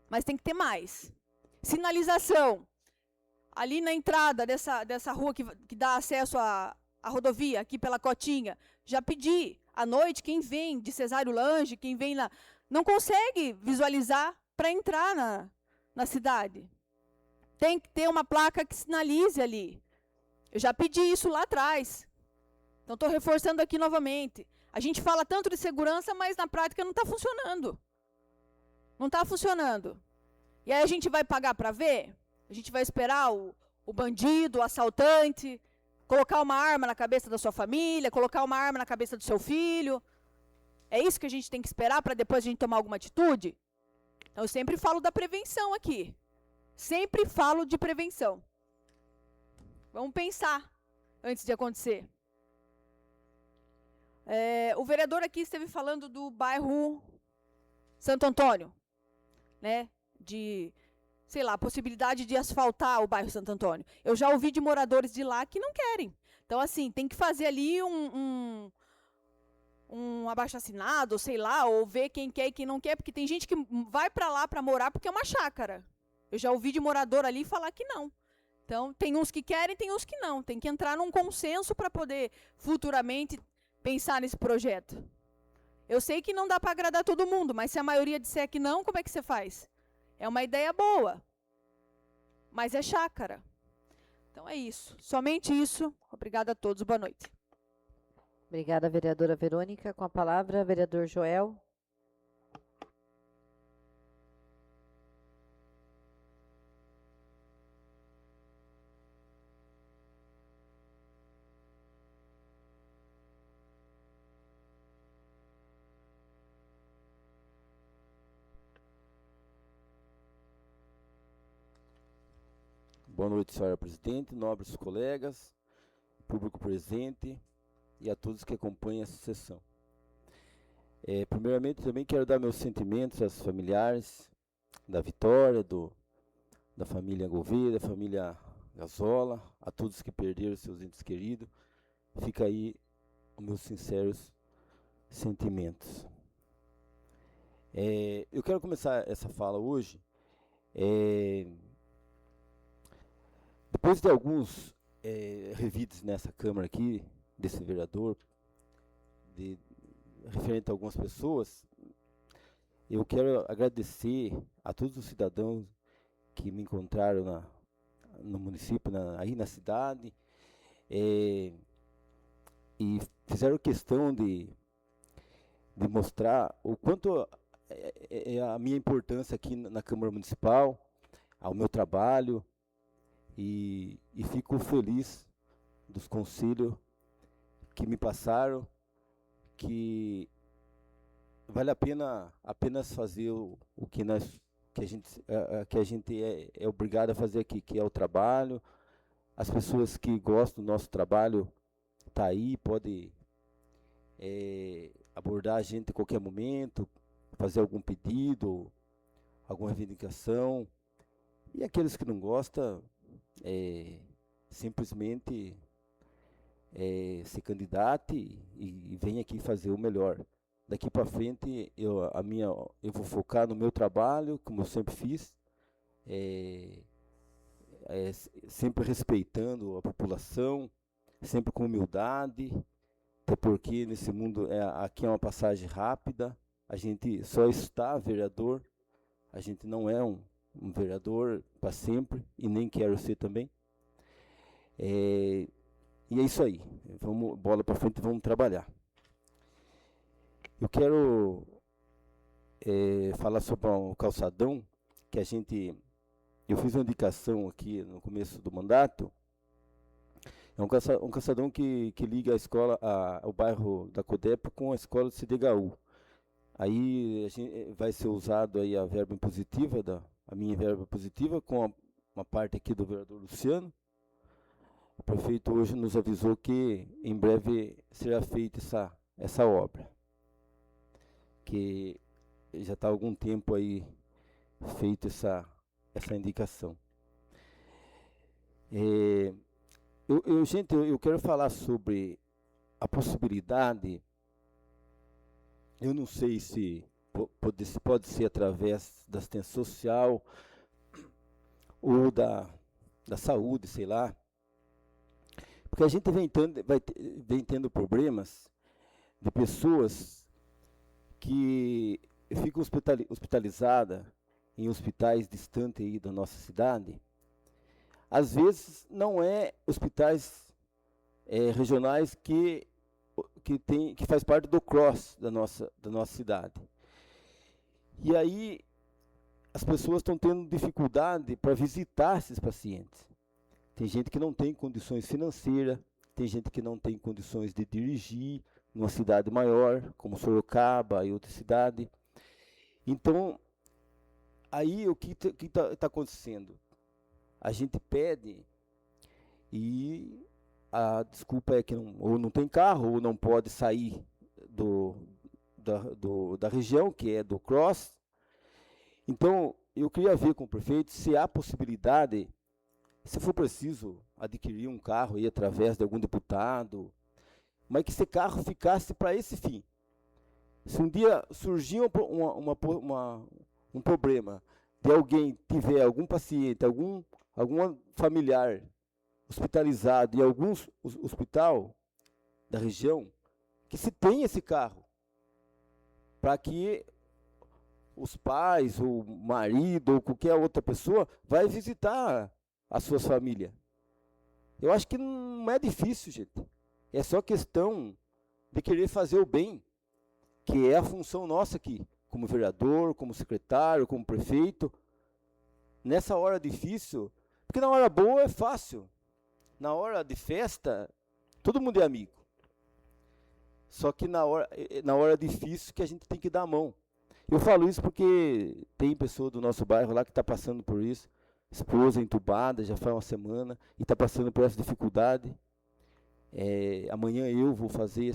mas tem que ter mais. Sinalização. Ali na entrada dessa rua que dá acesso à rodovia, aqui pela Cotinha, já pedi, à noite, quem vem de Cesário Lange, quem vem lá, não consegue visualizar para entrar na cidade. Tem que ter uma placa que sinalize ali. Eu já pedi isso lá atrás. Então, estou reforçando aqui novamente. A gente fala tanto de segurança, mas na prática não está funcionando. Não está funcionando. E aí a gente vai pagar para ver? A gente vai esperar o bandido, o assaltante, colocar uma arma na cabeça da sua família, colocar uma arma na cabeça do seu filho. É isso que a gente tem que esperar para depois a gente tomar alguma atitude? Então, eu sempre falo da prevenção aqui. Sempre falo de prevenção. Vamos pensar antes de acontecer. O vereador aqui esteve falando do bairro Santo Antônio, né? De, sei lá, possibilidade de asfaltar o bairro Santo Antônio. Eu já ouvi de moradores de lá que não querem. Então, assim, tem que fazer ali um abaixo-assinado, sei lá, ou ver quem quer e quem não quer, porque tem gente que vai para lá para morar porque é uma chácara. Eu já ouvi de morador ali falar que não. Então, tem uns que querem, tem uns que não. Tem que entrar num consenso para poder futuramente pensar nesse projeto. Eu sei que não dá para agradar todo mundo, mas se a maioria disser que não, como é que você faz? É uma ideia boa, mas é chácara. Então é isso. Somente isso. Obrigada a todos. Boa noite. Obrigada, vereadora Verônica. Com a palavra, vereador Joel. Boa noite, senhora presidente, nobres colegas, público presente e a todos que acompanham essa sessão. Primeiramente, também quero dar meus sentimentos aos familiares da Vitória, da família Gouveia, da família Gazola, a todos que perderam seus entes queridos. Fica aí os meus sinceros sentimentos. Eu quero começar essa fala hoje, depois de alguns revides nessa Câmara aqui, desse vereador, referente a algumas pessoas, eu quero agradecer a todos os cidadãos que me encontraram no município, aí na cidade, e fizeram questão de mostrar o quanto é a minha importância aqui na Câmara Municipal, ao meu trabalho, e fico feliz dos conselhos que me passaram, que vale a pena apenas fazer o que a gente é obrigado a fazer aqui, que é o trabalho. As pessoas que gostam do nosso trabalho tá aí, pode abordar a gente a qualquer momento, fazer algum pedido, alguma reivindicação. E aqueles que não gostam, simplesmente se candidate e vem aqui fazer o melhor. Daqui para frente eu vou focar no meu trabalho, como eu sempre fiz, sempre respeitando a população, sempre com humildade, até porque nesse mundo aqui é uma passagem rápida. A gente só está vereador, a gente não é um vereador para sempre e nem quero ser também. E é isso aí, vamos bola para frente, vamos trabalhar. Eu quero falar sobre o calçadão, que eu fiz uma indicação aqui no começo do mandato. É um calçadão que liga a escola, o bairro da Codepa com a escola de CDHU. Aí vai ser usado aí a verba impositiva, a minha verba positiva, com uma parte aqui do vereador Luciano. O prefeito hoje nos avisou que em breve será feita essa obra, que já está há algum tempo aí feita essa indicação. Gente, eu quero falar sobre a possibilidade, eu não sei se pode ser através da assistência social ou da saúde, sei lá, porque a gente vem tendo problemas de pessoas que ficam hospitalizadas em hospitais distantes aí da nossa cidade. Às vezes não é hospitais regionais que faz parte do CROSS da nossa cidade. E aí as pessoas estão tendo dificuldade para visitar esses pacientes. Tem gente que não tem condições financeiras, tem gente que não tem condições de dirigir numa cidade maior, como Sorocaba e outra cidade. Então, aí o que está acontecendo? A gente pede e a desculpa é que ou não tem carro, ou não pode sair da região, que é do CROSS. Então, eu queria ver com o prefeito se há possibilidade, se for preciso, adquirir um carro aí através de algum deputado, mas que esse carro ficasse para esse fim. Se um dia surgir um problema de alguém tiver algum paciente, algum familiar hospitalizado em algum hospital da região, que se tenha esse carro, para que os pais, ou o marido, ou qualquer outra pessoa vai visitar as suas famílias. Eu acho que não é difícil, gente. É só questão de querer fazer o bem, que é a função nossa aqui, como vereador, como secretário, como prefeito. Nessa hora difícil, porque na hora boa é fácil. Na hora de festa, todo mundo é amigo. Só que na hora difícil que a gente tem que dar a mão. Eu falo isso porque tem pessoa do nosso bairro lá que está passando por isso. esposa entubada, já faz uma semana, e está passando por essa dificuldade. Amanhã eu vou fazer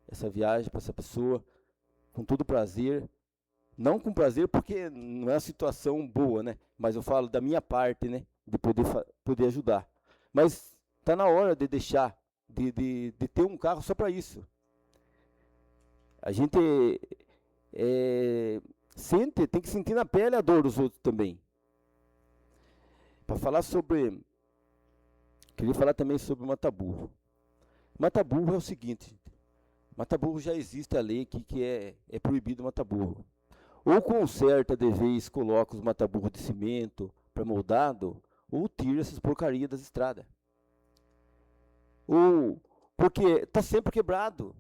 essa viagem para essa pessoa, com todo prazer. Não com prazer, porque não é uma situação boa, né? Mas eu falo da minha parte, né? De poder ajudar. Mas está na hora de deixar, de ter um carro só para isso. A gente tem que sentir na pele a dor dos outros também. Para falar sobre... Queria falar também sobre mata-burro. Mata-burro é o seguinte: mata-burro já existe a lei aqui que é proibido mata-burro. Ou conserta de vez, coloca os mata-burro de cimento para moldado, ou tira essas porcarias das estradas. Ou porque está sempre quebrado.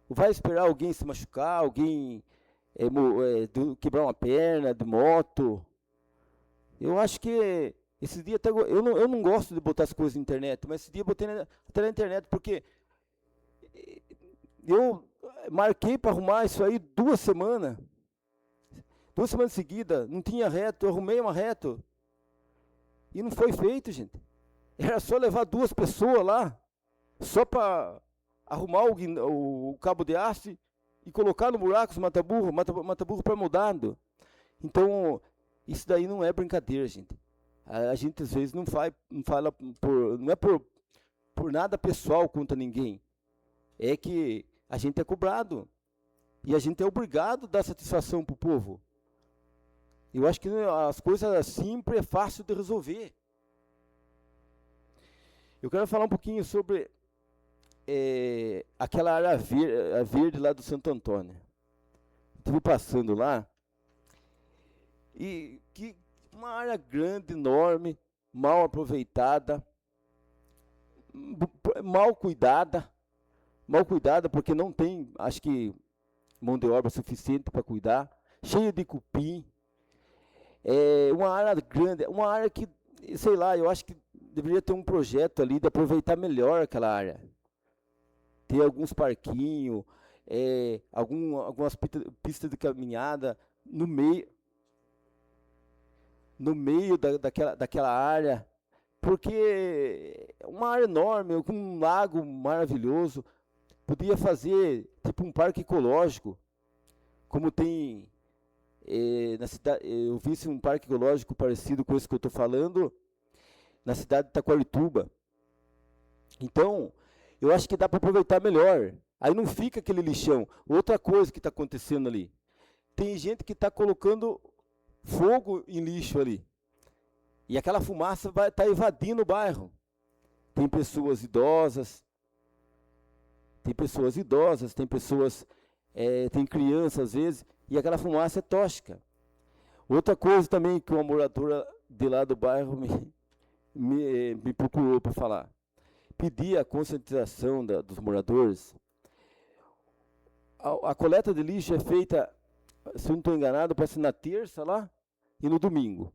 Vai esperar alguém se machucar, alguém quebrar uma perna de moto. Eu acho que esse dia até eu não gosto de botar as coisas na internet, mas esse dia eu botei até na internet porque eu marquei para arrumar isso aí 2 semanas. 2 semanas seguidas, não tinha reto, eu arrumei uma reto. E não foi feito, gente. Era só levar 2 pessoas lá, só para arrumar o cabo de aço e colocar no buraco os mata-burro para moldado. Então, isso daí não é brincadeira, gente. A gente às vezes não fala não é por nada pessoal contra ninguém. É que a gente é cobrado. E a gente é obrigado a dar satisfação para o povo. Eu acho que as coisas simples é fácil de resolver. Eu quero falar um pouquinho sobre aquela área verde lá do Santo Antônio. Estive passando lá e que uma área grande, enorme, mal aproveitada, mal cuidada porque não tem, acho que, mão de obra suficiente para cuidar, cheia de cupim. Uma área grande, uma área que, sei lá, eu acho que deveria ter um projeto ali de aproveitar melhor aquela área. Ter alguns parquinhos, algumas pistas de caminhada no meio daquela área, porque é uma área enorme, com um lago maravilhoso. Podia fazer tipo um parque ecológico, como tem na cidade. Eu vi um parque ecológico parecido com esse que eu estou falando na cidade de Taquarituba. Então, eu acho que dá para aproveitar melhor. Aí não fica aquele lixão. Outra coisa que está acontecendo ali, tem gente que está colocando fogo em lixo ali, e aquela fumaça vai estar invadindo o bairro. Tem pessoas idosas, tem crianças às vezes, e aquela fumaça é tóxica. Outra coisa também que uma moradora de lá do bairro me procurou para falar, pedir a conscientização dos moradores. A coleta de lixo é feita, se eu não estou enganado, parece na terça lá e no domingo.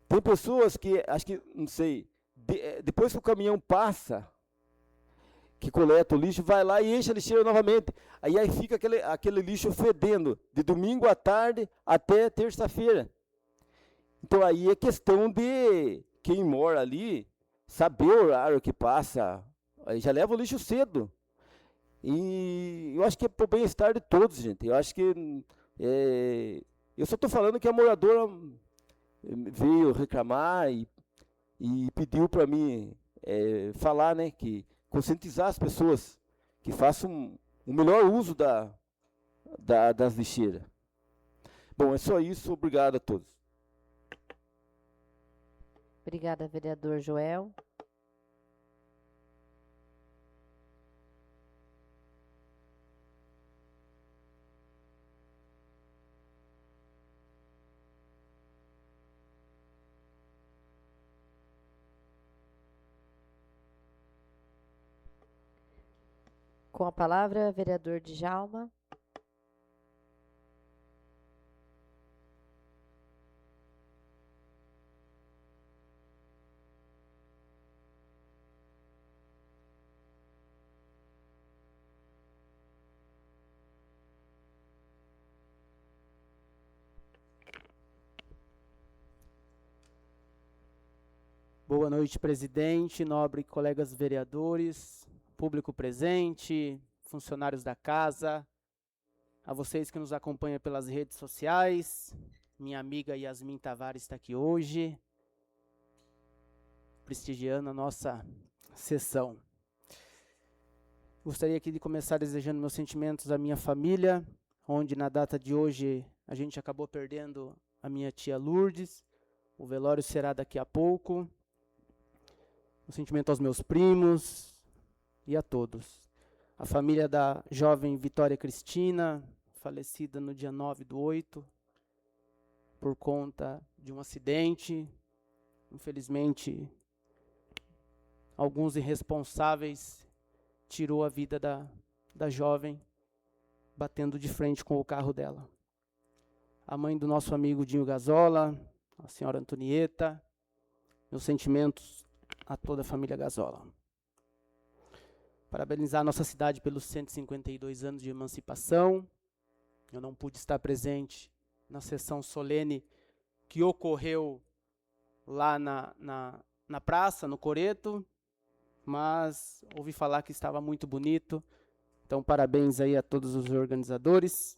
Tem pessoas que, acho que, não sei, depois que o caminhão passa, que coleta o lixo, vai lá e enche a lixeira novamente. Aí fica aquele lixo fedendo, de domingo à tarde até terça-feira. Então aí é questão de quem mora ali saber o horário que passa, aí já leva o lixo cedo. E eu acho que é para o bem-estar de todos, gente. Eu acho que eu só estou falando que a moradora veio reclamar e pediu para mim falar, né, que conscientizar as pessoas que façam o melhor uso das lixeiras. Bom, é só isso. Obrigado a todos. Obrigada, vereador Joel. Com a palavra, vereador Djalma. Boa noite, presidente, nobre colegas vereadores, público presente, funcionários da casa, a vocês que nos acompanham pelas redes sociais, minha amiga Yasmin Tavares está aqui hoje, prestigiando a nossa sessão. Gostaria aqui de começar desejando meus sentimentos à minha família, onde na data de hoje a gente acabou perdendo a minha tia Lourdes. O velório será daqui a pouco. Um sentimento aos meus primos e a todos. A família da jovem Vitória Cristina, falecida no dia 9/8, por conta de um acidente. Infelizmente, alguns irresponsáveis tirou a vida da jovem, batendo de frente com o carro dela. A mãe do nosso amigo Dinho Gazola, a senhora Antonieta, meus sentimentos a toda a família Gazola. Parabenizar a nossa cidade pelos 152 anos de emancipação. Eu não pude estar presente na sessão solene que ocorreu lá na praça, no Coreto, mas ouvi falar que estava muito bonito. Então, parabéns aí a todos os organizadores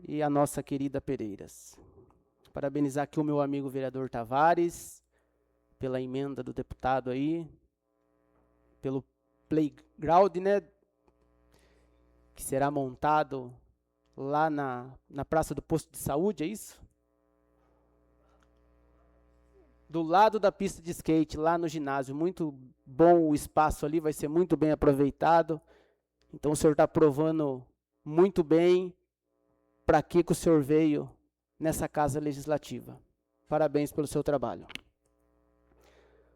e a nossa querida Pereiras. Parabenizar aqui o meu amigo vereador Tavares, pela emenda do deputado aí, pelo playground, né, que será montado lá na praça do posto de saúde, é isso? Do lado da pista de skate, lá no ginásio. Muito bom o espaço ali, vai ser muito bem aproveitado. Então o senhor está provando muito bem para que o senhor veio nessa casa legislativa. Parabéns pelo seu trabalho.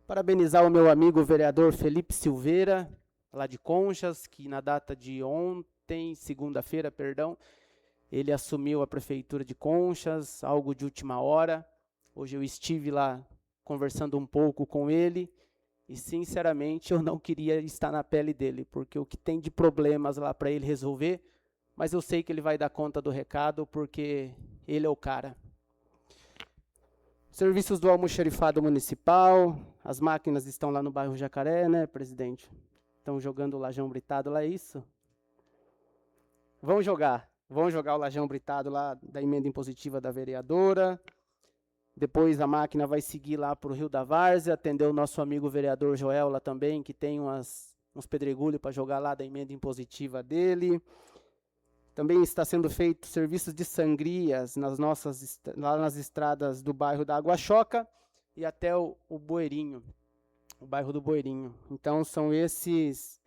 Parabenizar o meu amigo vereador Felipe Silveira, lá de Conchas, que na data de ontem, segunda-feira, perdão, ele assumiu a prefeitura de Conchas, algo de última hora. Hoje eu estive lá conversando um pouco com ele e, sinceramente, eu não queria estar na pele dele, porque o que tem de problemas lá para ele resolver, mas eu sei que ele vai dar conta do recado, porque ele é o cara. Serviços do almoxarifado municipal, as máquinas estão lá no bairro Jacaré, né, presidente? Estão jogando o lajão britado lá, é isso? Vão jogar o lajão britado lá da emenda impositiva da vereadora. Depois a máquina vai seguir lá para o Rio da Várzea, atender o nosso amigo vereador Joel lá também, que tem uns pedregulhos para jogar lá da emenda impositiva dele. Também está sendo feito serviços de sangrias lá nas estradas do bairro da Água Choca e até o Bueirinho, o bairro do Bueirinho. Então são esses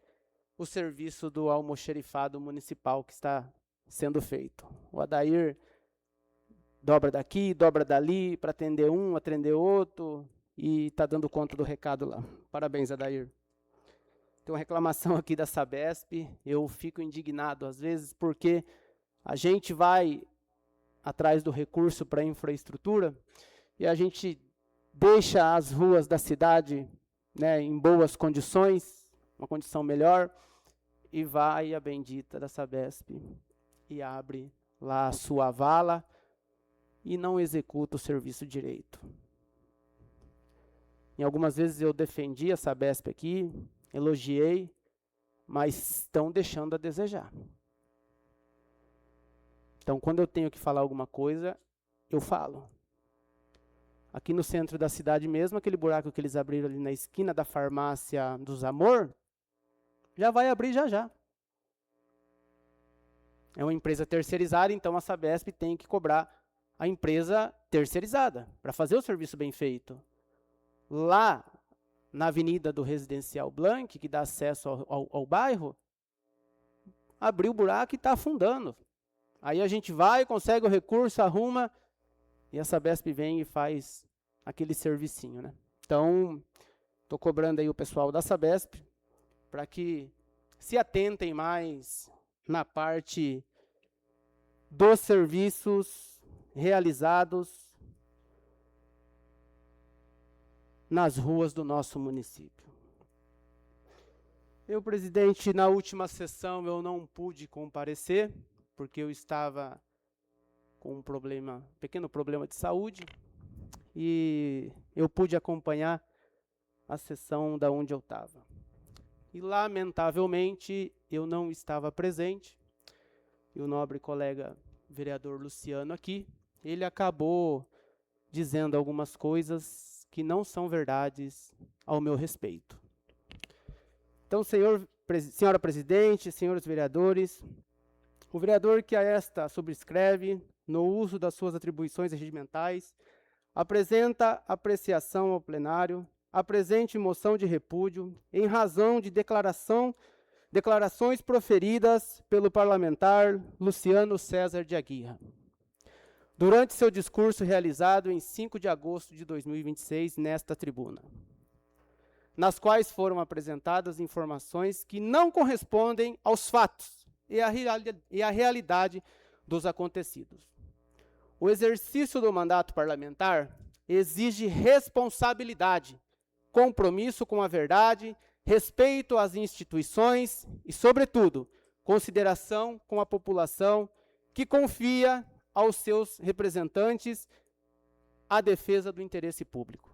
o serviço do almoxarifado municipal que está sendo feito. O Adair dobra daqui, dobra dali, para atender um, atender outro, e está dando conta do recado lá. Parabéns, Adair. Tem uma reclamação aqui da Sabesp, eu fico indignado às vezes, porque a gente vai atrás do recurso para infraestrutura, e a gente deixa as ruas da cidade, né, em boas condições, uma condição melhor, e vai a bendita da Sabesp e abre lá a sua vala, e não executa o serviço direito. Em algumas vezes eu defendi a Sabesp aqui, elogiei, mas estão deixando a desejar. Então, quando eu tenho que falar alguma coisa, eu falo. Aqui no centro da cidade mesmo, aquele buraco que eles abriram ali na esquina da farmácia dos Amor, já vai abrir já. É uma empresa terceirizada, então a Sabesp tem que cobrar a empresa terceirizada, para fazer o serviço bem feito. Lá, na avenida do Residencial Blanc, que dá acesso ao bairro, abriu o buraco e está afundando. Aí a gente vai, consegue o recurso, arruma, e a Sabesp vem e faz aquele servicinho, né? Então, estou cobrando aí o pessoal da Sabesp, para que se atentem mais na parte dos serviços realizados nas ruas do nosso município. Eu, presidente, na última sessão eu não pude comparecer, porque eu estava com um pequeno problema de saúde, e eu pude acompanhar a sessão da onde eu estava. E, lamentavelmente, eu não estava presente. E o nobre colega vereador Luciano aqui, ele acabou dizendo algumas coisas que não são verdades ao meu respeito. Então, senhora presidente, senhores vereadores, o vereador que a esta subscreve, no uso das suas atribuições regimentais, apresenta apreciação ao plenário, apresente moção de repúdio, em razão de declarações proferidas pelo parlamentar Luciano César de Aguirre, durante seu discurso realizado em 5 de agosto de 2026, nesta tribuna, nas quais foram apresentadas informações que não correspondem aos fatos e à realidade dos acontecidos. O exercício do mandato parlamentar exige responsabilidade, compromisso com a verdade, respeito às instituições e, sobretudo, consideração com a população que confia aos seus representantes a defesa do interesse público.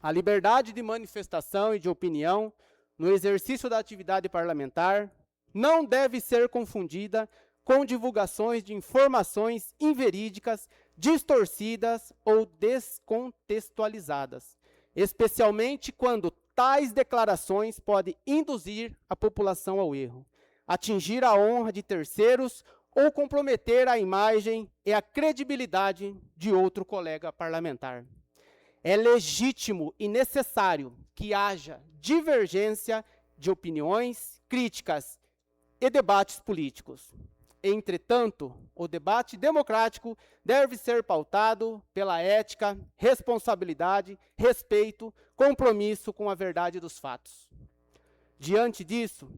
A liberdade de manifestação e de opinião no exercício da atividade parlamentar não deve ser confundida com divulgações de informações inverídicas, distorcidas ou descontextualizadas, especialmente quando tais declarações podem induzir a população ao erro, atingir a honra de terceiros ou comprometer a imagem e a credibilidade de outro colega parlamentar. É legítimo e necessário que haja divergência de opiniões, críticas e debates políticos. Entretanto, o debate democrático deve ser pautado pela ética, responsabilidade, respeito, compromisso com a verdade dos fatos. Diante disso,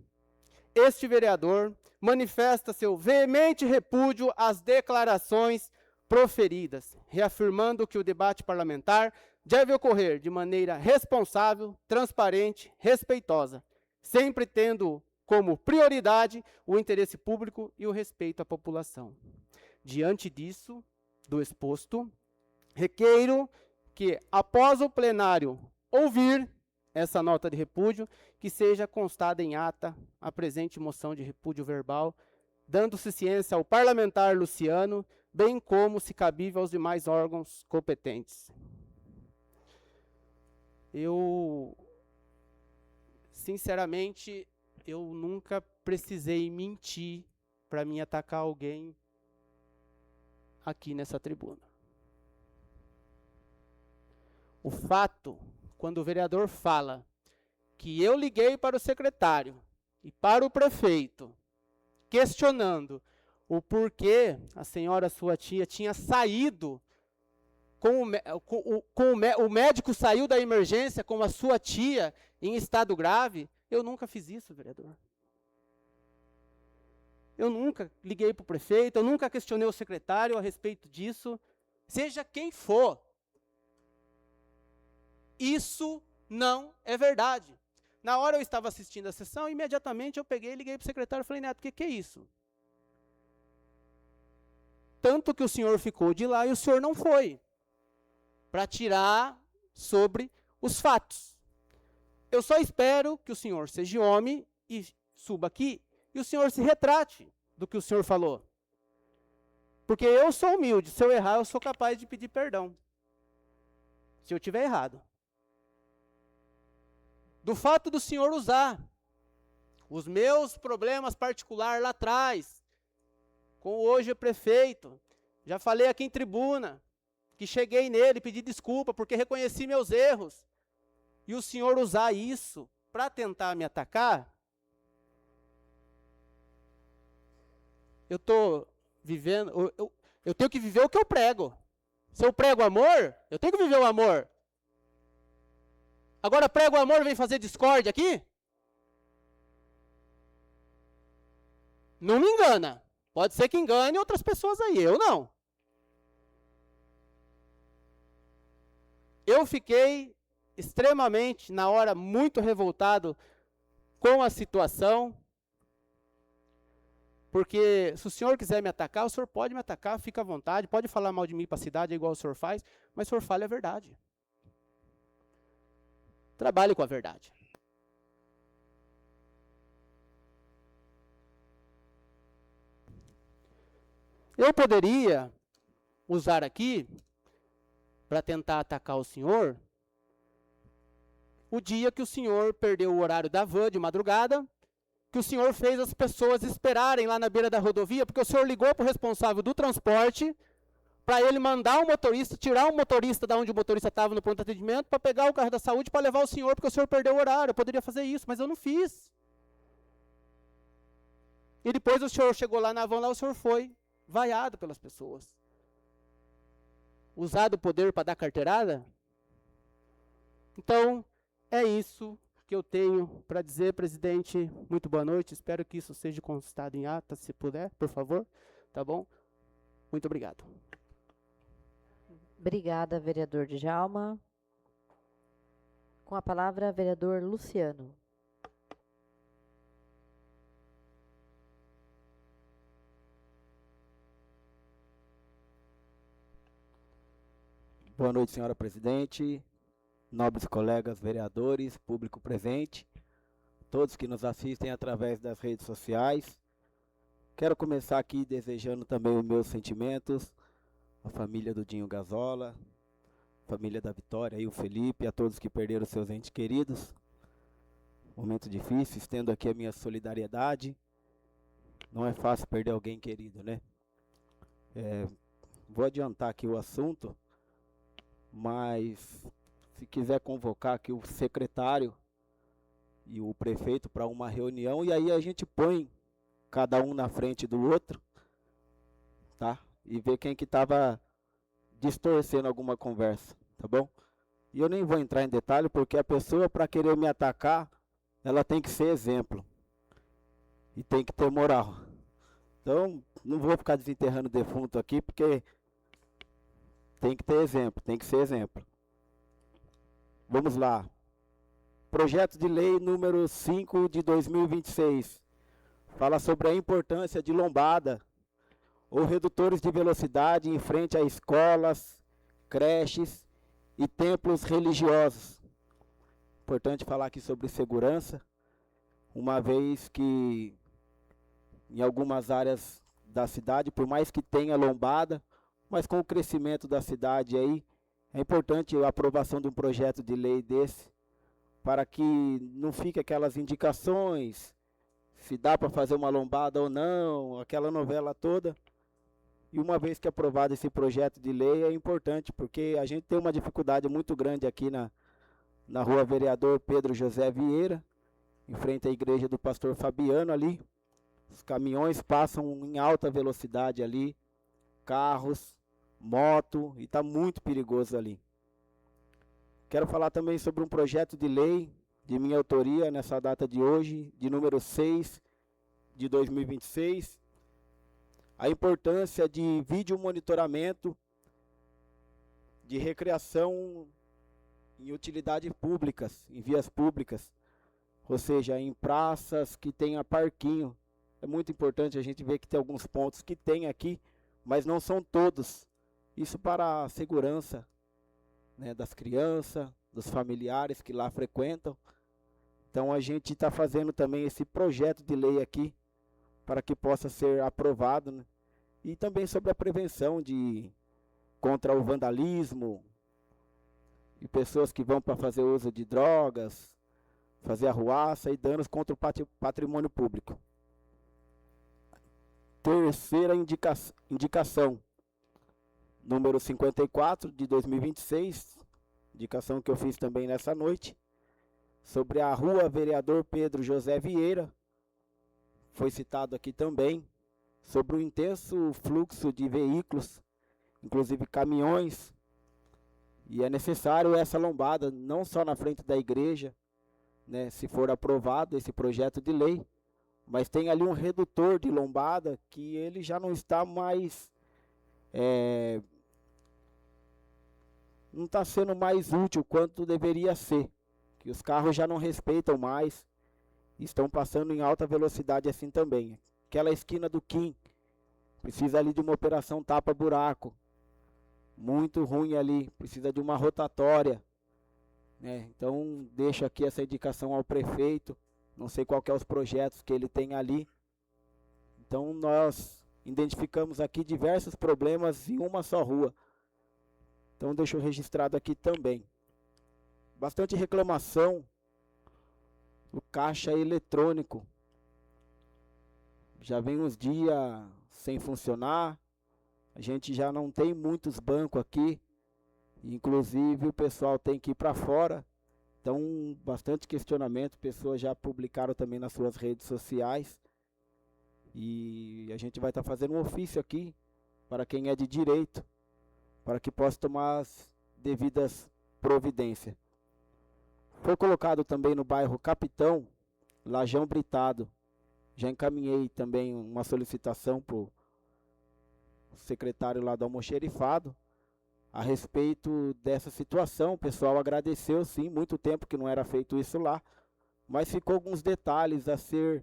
este vereador manifesta seu veemente repúdio às declarações proferidas, reafirmando que o debate parlamentar deve ocorrer de maneira responsável, transparente, respeitosa, sempre tendo como prioridade o interesse público e o respeito à população. Diante disso, do exposto, requeiro que, após o plenário ouvir essa nota de repúdio, que seja constada em ata a presente moção de repúdio verbal, dando-se ciência ao parlamentar Luciano, bem como, se cabível, aos demais órgãos competentes. Sinceramente, eu nunca precisei mentir para mim atacar alguém aqui nessa tribuna. O fato, quando o vereador fala que eu liguei para o secretário e para o prefeito, questionando o porquê a senhora, sua tia, tinha saído, o médico saiu da emergência com a sua tia em estado grave, eu nunca fiz isso, vereador. Eu nunca liguei para o prefeito, eu nunca questionei o secretário a respeito disso, seja quem for. Isso não é verdade. Na hora eu estava assistindo a sessão, imediatamente eu peguei e liguei para o secretário e falei, Neto, o que é isso? Tanto que o senhor ficou de lá e o senhor não foi, para tirar sobre os fatos. Eu só espero que o senhor seja homem e suba aqui e o senhor se retrate do que o senhor falou. Porque eu sou humilde, se eu errar, eu sou capaz de pedir perdão. Se eu tiver errado. Do fato do senhor usar os meus problemas particulares lá atrás, com hoje o prefeito, já falei aqui em tribuna, que cheguei nele, pedi desculpa porque reconheci meus erros, e o senhor usar isso para tentar me atacar, eu estou vivendo, eu tenho que viver o que eu prego. Se eu prego amor, eu tenho que viver o amor. Agora prego o amor e vem fazer discórdia aqui? Não me engana. Pode ser que engane outras pessoas aí, eu não. Eu fiquei extremamente, na hora, muito revoltado com a situação, Porque se o senhor quiser me atacar, o senhor pode me atacar, fica à vontade, pode falar mal de mim para a cidade, igual o senhor faz, mas o senhor fale a verdade. Trabalhe com a verdade. Eu poderia usar aqui, para tentar atacar o senhor, o dia que o senhor perdeu o horário da van de madrugada, que o senhor fez as pessoas esperarem lá na beira da rodovia, porque o senhor ligou para o responsável do transporte, para ele mandar o motorista, tirar o motorista da onde o motorista estava no pronto atendimento, para pegar o carro da saúde, para levar o senhor, porque o senhor perdeu o horário. Eu poderia fazer isso, mas eu não fiz. E depois o senhor chegou lá na van, lá o senhor foi vaiado pelas pessoas. Usado o poder para dar carteirada? Então, é isso que eu tenho para dizer, presidente. Muito boa noite. Espero que isso seja constado em ata, se puder, por favor. Tá bom? Muito obrigado. Obrigada, vereador Djalma. Com a palavra, vereador Luciano. Boa noite, senhora presidente, nobres colegas vereadores, público presente, todos que nos assistem através das redes sociais. Quero começar aqui desejando também os meus sentimentos à família do Dinho Gazola, família da Vitória e o Felipe, a todos que perderam seus entes queridos. Momento difícil, estendo aqui a minha solidariedade. Não é fácil perder alguém querido, né? Vou adiantar aqui o assunto, mas se quiser convocar aqui o secretário e o prefeito para uma reunião, e aí a gente põe cada um na frente do outro, tá? E ver quem que estava distorcendo alguma conversa, tá bom? E eu nem vou entrar em detalhe, porque a pessoa, para querer me atacar, ela tem que ser exemplo e tem que ter moral. Então, não vou ficar desenterrando defunto aqui, porque tem que ter exemplo, tem que ser exemplo. Vamos lá. Projeto de lei número 5 de 2026. Fala sobre a importância de lombada ou redutores de velocidade em frente a escolas, creches e templos religiosos. Importante falar aqui sobre segurança, uma vez que em algumas áreas da cidade, por mais que tenha lombada, mas com o crescimento da cidade aí, é importante a aprovação de um projeto de lei desse, para que não fique aquelas indicações, se dá para fazer uma lombada ou não, aquela novela toda. E uma vez que aprovado esse projeto de lei, é importante, porque a gente tem uma dificuldade muito grande aqui na rua Vereador Pedro José Vieira, em frente à igreja do pastor Fabiano ali. Os caminhões passam em alta velocidade ali, carros, moto, e está muito perigoso ali. Quero falar também sobre um projeto de lei de minha autoria nessa data de hoje, de número 6 de 2026, a importância de vídeo monitoramento de recreação em utilidades públicas, em vias públicas, ou seja, em praças que tenha parquinho. É muito importante a gente ver que tem alguns pontos que tem aqui, mas não são todos. Isso para a segurança, né, das crianças, dos familiares que lá frequentam. Então a gente está fazendo também esse projeto de lei aqui, para que possa ser aprovado, né? E também sobre a prevenção contra o vandalismo, e pessoas que vão para fazer uso de drogas, fazer arruaça e danos contra o patrimônio público. Terceira indicação, número 54 de 2026, indicação que eu fiz também nessa noite, sobre a rua Vereador Pedro José Vieira, foi citado aqui também, sobre o intenso fluxo de veículos, inclusive caminhões, e é necessário essa lombada, não só na frente da igreja, né, se for aprovado esse projeto de lei, mas tem ali um redutor de lombada que ele já não está mais, não está sendo mais útil quanto deveria ser, que os carros já não respeitam mais, estão passando em alta velocidade assim também. aquela esquina do Kim, precisa ali de uma operação tapa-buraco, muito ruim ali, precisa de uma rotatória, né? Então deixo aqui essa indicação ao prefeito, não sei qual que é os projetos que ele tem ali. Então nós identificamos aqui diversos problemas em uma só rua. Então deixo registrado aqui também. Bastante reclamação do caixa eletrônico. Já vem uns dias sem funcionar. A gente já não tem muitos bancos aqui. Inclusive o pessoal tem que ir para fora. Então, bastante questionamento. Pessoas já publicaram também nas suas redes sociais. E a gente vai estar fazendo um ofício aqui para quem é de direito, para que possa tomar as devidas providências. Foi colocado também no bairro Capitão, Lajão Britado. Já encaminhei também uma solicitação para o secretário lá do almoxerifado a respeito dessa situação. O pessoal agradeceu, sim, muito tempo que não era feito isso lá, mas ficou alguns detalhes a ser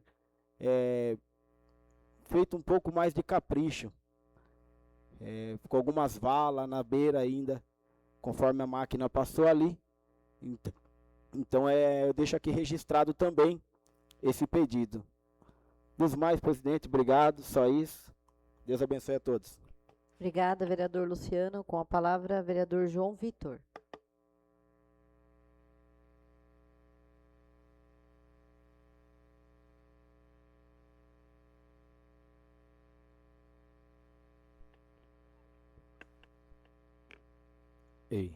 feito um pouco mais de capricho. Ficou algumas valas na beira ainda, conforme a máquina passou ali. Então eu deixo aqui registrado também esse pedido. Dos mais, presidente, obrigado, só isso. Deus abençoe a todos. Obrigada, vereador Luciano. Com a palavra, vereador João Vitor. Ei.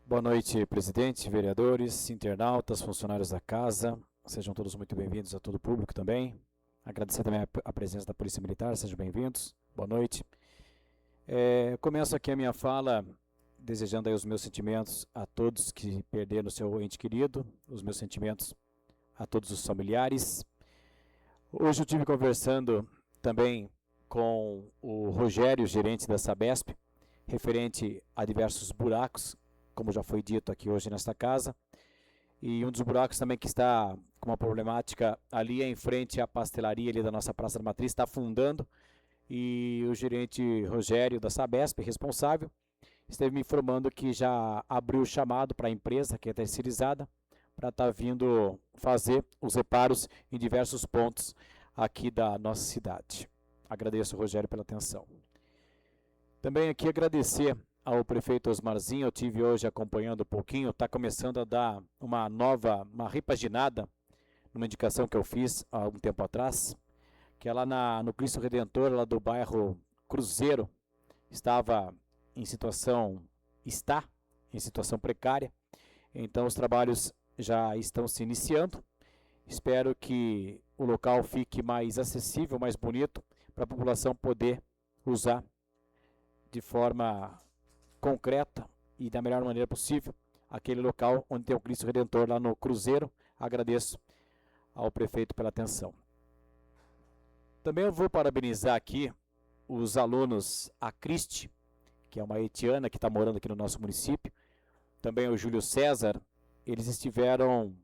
Boa noite, presidente, vereadores, internautas, funcionários da casa. Sejam todos muito bem-vindos, a todo o público também. Agradecer também a presença da Polícia Militar, sejam bem-vindos. Boa noite. Começo aqui a minha fala desejando aí os meus sentimentos a todos que perderam o seu ente querido, os meus sentimentos a todos os familiares. Hoje eu estive conversando também com o Rogério, gerente da Sabesp, referente a diversos buracos, como já foi dito aqui hoje nesta casa. E um dos buracos também que está com uma problemática ali em frente à pastelaria ali da nossa Praça da Matriz, está afundando. E o gerente Rogério da Sabesp, responsável, esteve me informando que já abriu o chamado para a empresa, que é terceirizada, para estar vindo fazer os reparos em diversos pontos aqui da nossa cidade. Agradeço, Rogério, pela atenção. Também aqui agradecer ao prefeito Osmarzinho. Eu tive hoje acompanhando um pouquinho, está começando a dar uma repaginada numa indicação que eu fiz há um tempo atrás, que é lá no Cristo Redentor, lá do bairro Cruzeiro, está em situação precária. Então os trabalhos já estão se iniciando. Espero que o local fique mais acessível, mais bonito, para a população poder usar de forma concreta e da melhor maneira possível aquele local onde tem o Cristo Redentor lá no Cruzeiro. Agradeço ao prefeito pela atenção. Também eu vou parabenizar aqui os alunos, a Cristi, que é uma haitiana que está morando aqui no nosso município, também o Júlio César. Eles estiveram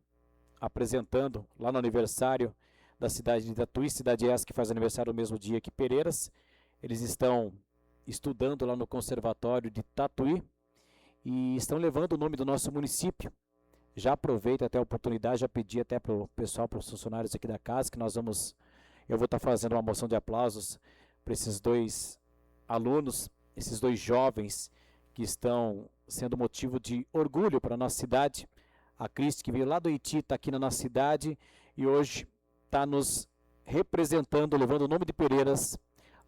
apresentando lá no aniversário da cidade de Tatuí, cidade essa que faz aniversário no mesmo dia que Pereiras. Eles estão estudando lá no Conservatório de Tatuí e estão levando o nome do nosso município. Já aproveito até a oportunidade, já pedi até para o pessoal, para os funcionários aqui da casa, que eu vou estar fazendo uma moção de aplausos para esses dois alunos, esses dois jovens que estão sendo motivo de orgulho para a nossa cidade. A Cristi, que veio lá do Haiti, está aqui na nossa cidade e hoje está nos representando, levando o nome de Pereiras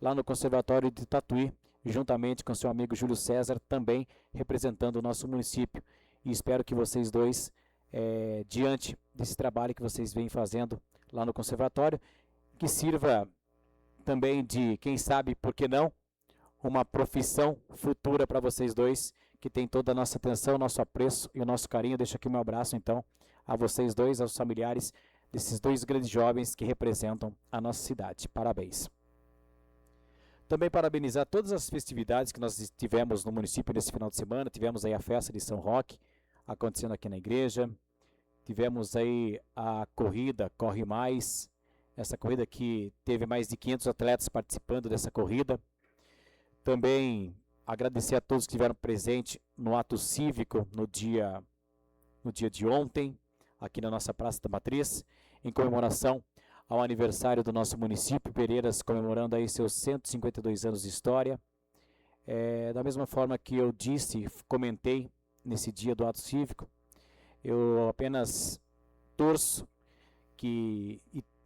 lá no Conservatório de Tatuí, juntamente com seu amigo Júlio César, também representando o nosso município. E espero que vocês dois, diante desse trabalho que vocês vêm fazendo lá no conservatório, que sirva também de, quem sabe, por que não, uma profissão futura para vocês dois, que tem toda a nossa atenção, nosso apreço e o nosso carinho. Deixo aqui o meu abraço, então, a vocês dois, aos familiares desses dois grandes jovens que representam a nossa cidade. Parabéns. Também parabenizar todas as festividades que nós tivemos no município nesse final de semana. Tivemos aí a festa de São Roque, acontecendo aqui na igreja. Tivemos aí a corrida Corre Mais, essa corrida que teve mais de 500 atletas participando dessa corrida. Também agradecer a todos que estiveram presentes no ato cívico no dia de ontem, aqui na nossa Praça da Matriz, em comemoração ao aniversário do nosso município, Pereiras, comemorando aí seus 152 anos de história. Da mesma forma que eu disse, comentei nesse dia do ato cívico, eu apenas torço e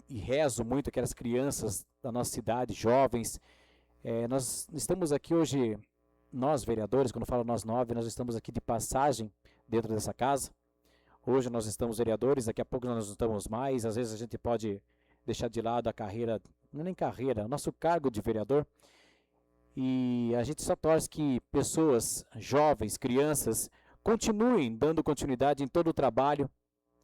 rezo muito aquelas crianças da nossa cidade, jovens. Nós estamos aqui hoje, nós vereadores, quando eu falo nós 9, nós estamos aqui de passagem dentro dessa casa. Hoje nós estamos vereadores, daqui a pouco nós não estamos mais, às vezes a gente pode deixar de lado a carreira, não é nem carreira, o nosso cargo de vereador. E a gente só torce que pessoas, jovens, crianças, continuem dando continuidade em todo o trabalho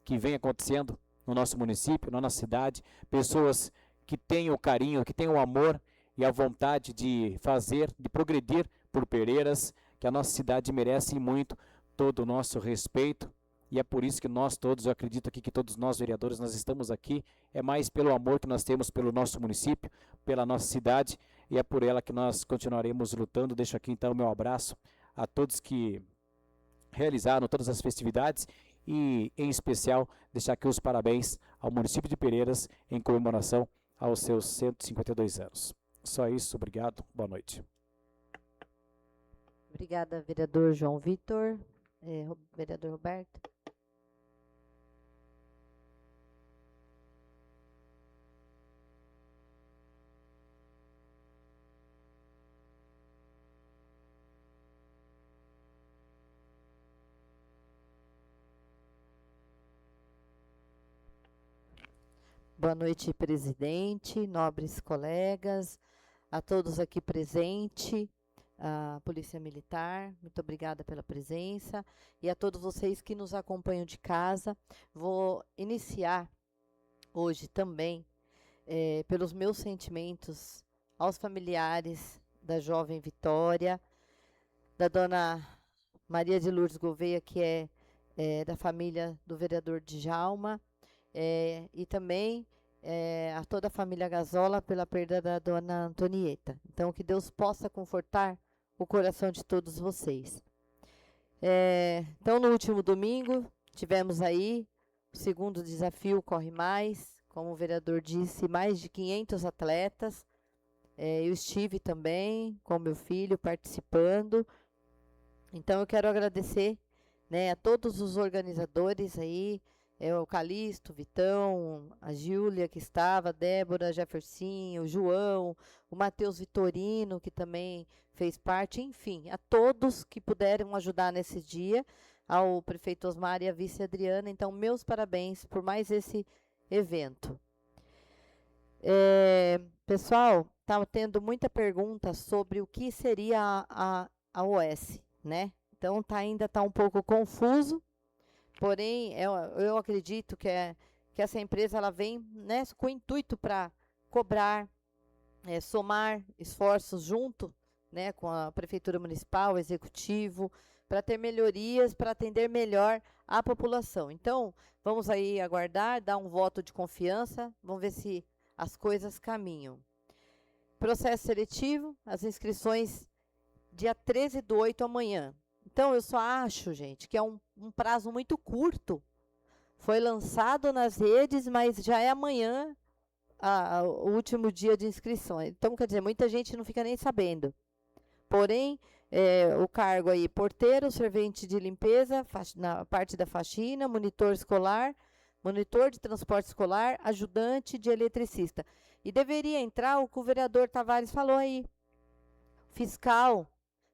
que vem acontecendo no nosso município, na nossa cidade. Pessoas que tenham o carinho, que tenham o amor e a vontade de fazer, de progredir por Pereiras, que a nossa cidade merece muito todo o nosso respeito. E é por isso que nós todos, eu acredito aqui que todos nós vereadores, nós estamos aqui, é mais pelo amor que nós temos pelo nosso município, pela nossa cidade, e é por ela que nós continuaremos lutando. Deixo aqui então o meu abraço a todos que realizaram todas as festividades e, em especial, deixar aqui os parabéns ao município de Pereiras em comemoração aos seus 152 anos. Só isso, obrigado, boa noite. Obrigada, vereador João Vitor. Vereador Roberto. Boa noite, presidente, nobres colegas, a todos aqui presentes, a Polícia Militar, muito obrigada pela presença, e a todos vocês que nos acompanham de casa. Vou iniciar hoje também pelos meus sentimentos aos familiares da jovem Vitória, da dona Maria de Lourdes Gouveia, que é da família do vereador Djalma, e também a toda a família Gazola pela perda da dona Antonieta. Então, que Deus possa confortar o coração de todos vocês. Então, no último domingo, tivemos aí o segundo desafio Corre Mais, como o vereador disse, mais de 500 atletas. Eu estive também com meu filho participando. Então, eu quero agradecer, né, a todos os organizadores aí, o Calixto, o Vitão, a Júlia que estava, a Débora, Jeffercinho, o João, o Matheus Vitorino, que também fez parte, enfim, a todos que puderam ajudar nesse dia, ao prefeito Osmar e a vice Adriana. Então, meus parabéns por mais esse evento. Pessoal, estava tendo muita pergunta sobre o que seria a OS, né? Então, ainda está um pouco confuso. Porém, eu acredito que essa empresa ela vem, né, com o intuito para cobrar, somar esforços junto, né, com a Prefeitura Municipal, o Executivo, para ter melhorias, para atender melhor a população. Então, vamos aí aguardar, dar um voto de confiança, vamos ver se as coisas caminham. Processo seletivo, as inscrições dia 13/8 amanhã. Então, eu só acho, gente, que é um prazo muito curto. Foi lançado nas redes, mas já é amanhã o último dia de inscrição. Então, quer dizer, muita gente não fica nem sabendo. Porém, o cargo aí, porteiro, servente de limpeza, na parte da faxina, monitor escolar, monitor de transporte escolar, ajudante de eletricista. E deveria entrar o que o vereador Tavares falou aí. Fiscal.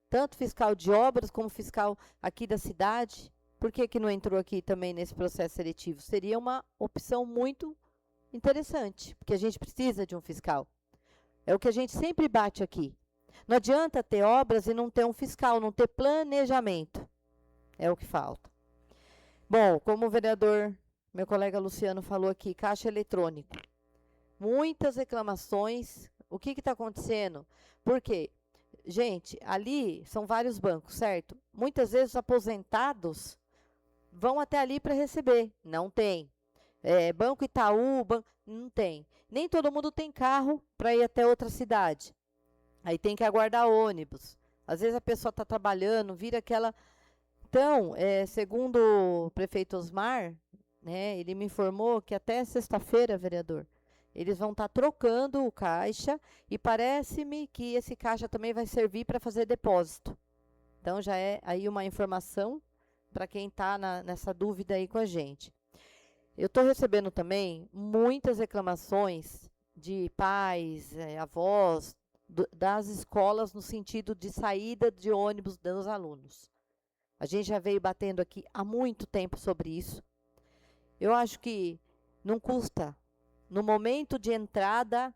Tanto fiscal de obras como fiscal aqui da cidade. Por que não entrou aqui também nesse processo seletivo? Seria uma opção muito interessante, porque a gente precisa de um fiscal. É o que a gente sempre bate aqui. Não adianta ter obras e não ter um fiscal, não ter planejamento. É o que falta. Bom, como o vereador, meu colega Luciano falou aqui, caixa eletrônico. Muitas reclamações. O que está acontecendo? Por quê? Gente, ali são vários bancos, certo? Muitas vezes os aposentados vão até ali para receber. Não tem. Banco Itaú, não tem. Nem todo mundo tem carro para ir até outra cidade. Aí tem que aguardar ônibus. Às vezes a pessoa está trabalhando, vira aquela... Então, segundo o prefeito Osmar, né, ele me informou que até sexta-feira, vereador, eles vão estar trocando o caixa e parece-me que esse caixa também vai servir para fazer depósito. Então, já é aí uma informação para quem está nessa dúvida aí com a gente. Eu estou recebendo também muitas reclamações de pais, avós, das escolas no sentido de saída de ônibus dos alunos. A gente já veio batendo aqui há muito tempo sobre isso. Eu acho que não custa, no momento de entrada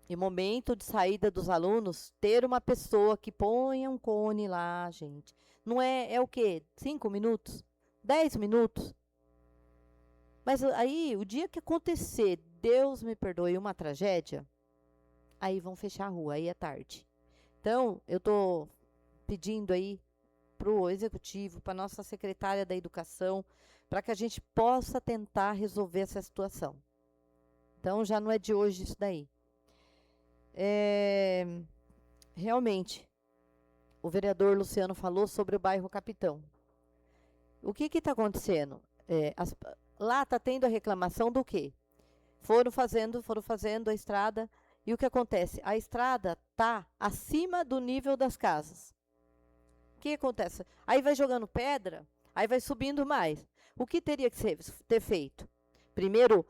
e momento de saída dos alunos, ter uma pessoa que ponha um cone lá, gente. Não é o quê? 5 minutos? 10 minutos? Mas aí, o dia que acontecer, Deus me perdoe, uma tragédia, aí vão fechar a rua, aí é tarde. Então, eu estou pedindo aí para o executivo, para a nossa secretária da educação, para que a gente possa tentar resolver essa situação. Então, já não é de hoje isso daí. Realmente, o vereador Luciano falou sobre o bairro Capitão. O que está acontecendo? Lá está tendo a reclamação do quê? Foram fazendo a estrada, e o que acontece? A estrada está acima do nível das casas. O que acontece? Aí vai jogando pedra, aí vai subindo mais. O que teria que ter feito? Primeiro,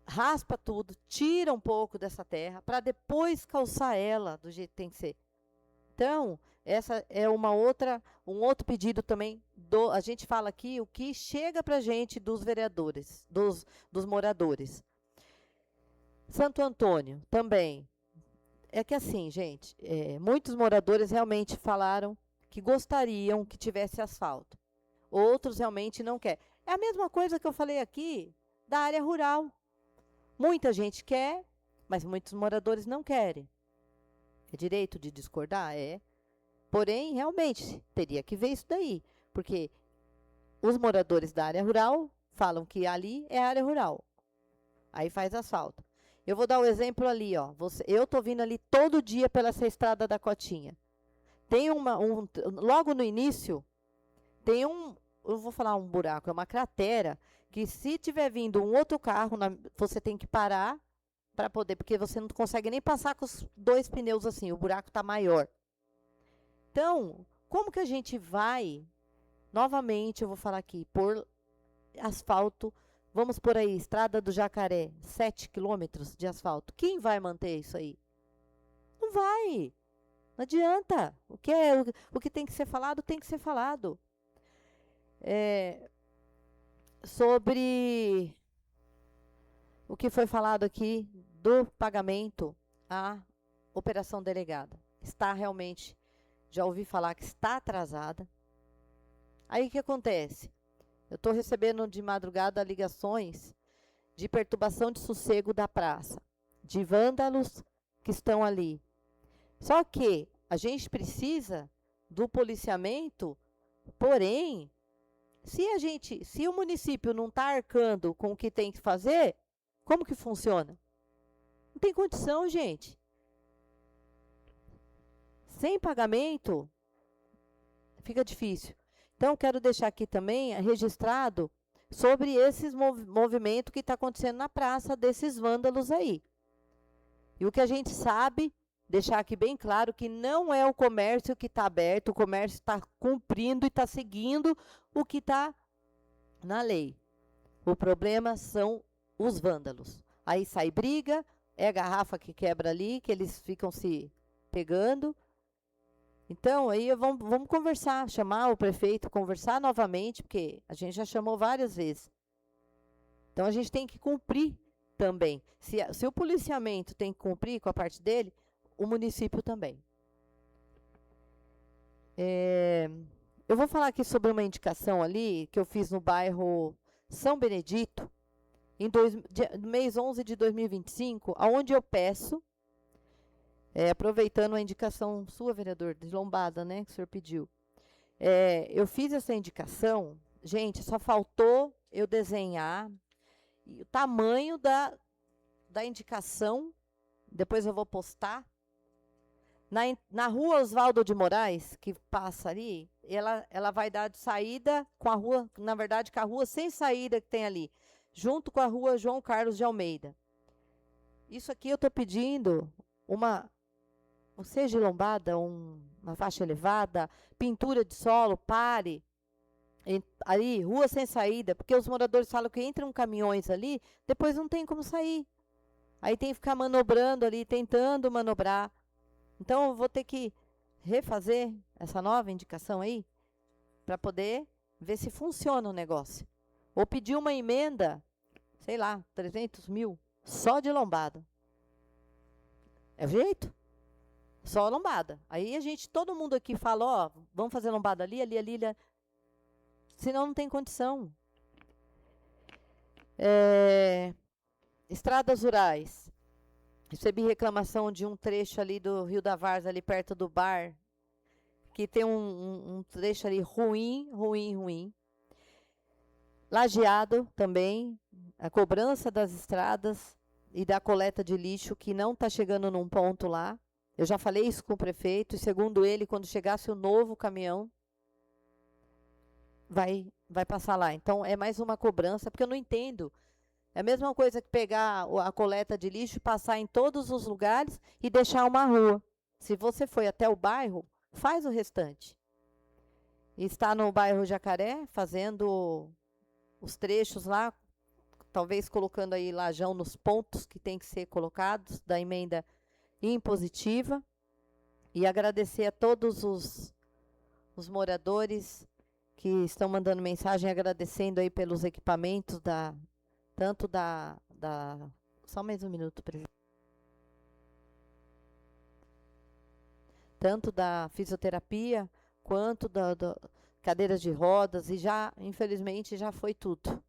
raspa tudo, tira um pouco dessa terra, para depois calçar ela do jeito que tem que ser. Então, essa é um outro pedido também. A gente fala aqui o que chega para a gente dos vereadores, dos moradores. Santo Antônio, também. É que assim, gente, muitos moradores realmente falaram que gostariam que tivesse asfalto. Outros realmente não querem. É a mesma coisa que eu falei aqui da área rural. Muita gente quer, mas muitos moradores não querem. É direito de discordar? É. Porém, realmente, teria que ver isso daí. Porque os moradores da área rural falam que ali é área rural. Aí faz asfalto. Eu vou dar o exemplo ali, ó. Eu estou vindo ali todo dia pela essa estrada da Cotinha. Tem logo no início, tem eu vou falar um buraco, é uma cratera, que se tiver vindo um outro carro, você tem que parar para poder, porque você não consegue nem passar com os 2 pneus assim, o buraco está maior. Então, como que a gente vai, novamente eu vou falar aqui, por asfalto, vamos por aí, Estrada do Jacaré, 7 quilômetros de asfalto. Quem vai manter isso aí? Não vai. Não adianta. O que tem que ser falado, tem que ser falado. Sobre o que foi falado aqui do pagamento à operação delegada. Está realmente, já ouvi falar que está atrasada. Aí o que acontece? Eu estou recebendo de madrugada ligações de perturbação de sossego da praça, de vândalos que estão ali. Só que a gente precisa do policiamento, porém, se o município não está arcando com o que tem que fazer, como que funciona? Não tem condição, gente. Sem pagamento, fica difícil. Então, quero deixar aqui também registrado sobre esses movimento que está acontecendo na praça desses vândalos aí. E o que a gente sabe, deixar aqui bem claro, que não é o comércio que está aberto, o comércio está cumprindo e está seguindo o que está na lei. O problema são os vândalos. Aí sai briga, é a garrafa que quebra ali, que eles ficam se pegando. Então, aí vamos conversar, chamar o prefeito, conversar novamente, porque a gente já chamou várias vezes. Então, a gente tem que cumprir também. Se o policiamento tem que cumprir com a parte dele, o município também. Eu vou falar aqui sobre uma indicação ali, que eu fiz no bairro São Benedito, no mês 11 de 2025, onde eu peço, aproveitando a indicação sua, vereador, de lombada, né, que o senhor pediu. Eu fiz essa indicação, gente, só faltou eu desenhar E o tamanho da indicação, depois eu vou postar. Na rua Oswaldo de Moraes, que passa ali, ela vai dar de saída com a rua, na verdade, com a rua sem saída que tem ali, junto com a rua João Carlos de Almeida. Isso aqui eu estou pedindo seja lombada, uma faixa elevada, pintura de solo, pare. Ali, rua sem saída, porque os moradores falam que entram caminhões ali, depois não tem como sair. Aí tem que ficar manobrando ali, tentando manobrar. Então, eu vou ter que refazer essa nova indicação aí, para poder ver se funciona o negócio. Ou pedir uma emenda, sei lá, 300 mil, só de lombada. É o jeito? Só lombada. Aí todo mundo aqui fala, ó, vamos fazer lombada ali. Senão não tem condição. Estradas rurais. Recebi reclamação de um trecho ali do Rio da Várzea, ali perto do bar, que tem um trecho ali ruim. Lajeado também, a cobrança das estradas e da coleta de lixo, que não está chegando num ponto lá. Eu já falei isso com o prefeito, e segundo ele, quando chegasse o novo caminhão, vai passar lá. Então, é mais uma cobrança, porque eu não entendo. É a mesma coisa que pegar a coleta de lixo e passar em todos os lugares e deixar uma rua. Se você foi até o bairro, faz o restante. E está no bairro Jacaré, fazendo os trechos lá, talvez colocando aí lajão nos pontos que tem que ser colocados da emenda impositiva. E agradecer a todos os moradores que estão mandando mensagem, agradecendo aí pelos equipamentos tanto só mais um minuto, presidente. Tanto da fisioterapia, quanto da cadeiras de rodas, e já, infelizmente, já foi tudo.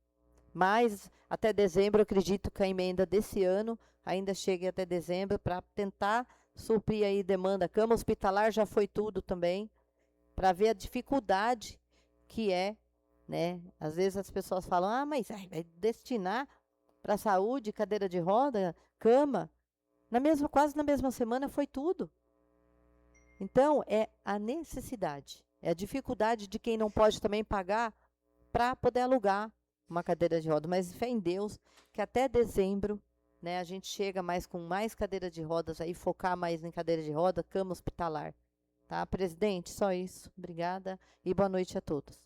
Mas, até dezembro, eu acredito que a emenda desse ano ainda chegue até dezembro, para tentar suprir aí demanda. Cama hospitalar já foi tudo também, para ver a dificuldade que é, né? Às vezes as pessoas falam, mas vai destinar para a saúde, cadeira de roda, cama. Quase na mesma semana foi tudo. Então, é a necessidade, é a dificuldade de quem não pode também pagar para poder alugar uma cadeira de roda. Mas fé em Deus que até dezembro, né, a gente chega com mais cadeira de rodas aí, focar mais em cadeira de roda, cama hospitalar. Tá, presidente? Só isso. Obrigada e boa noite a todos.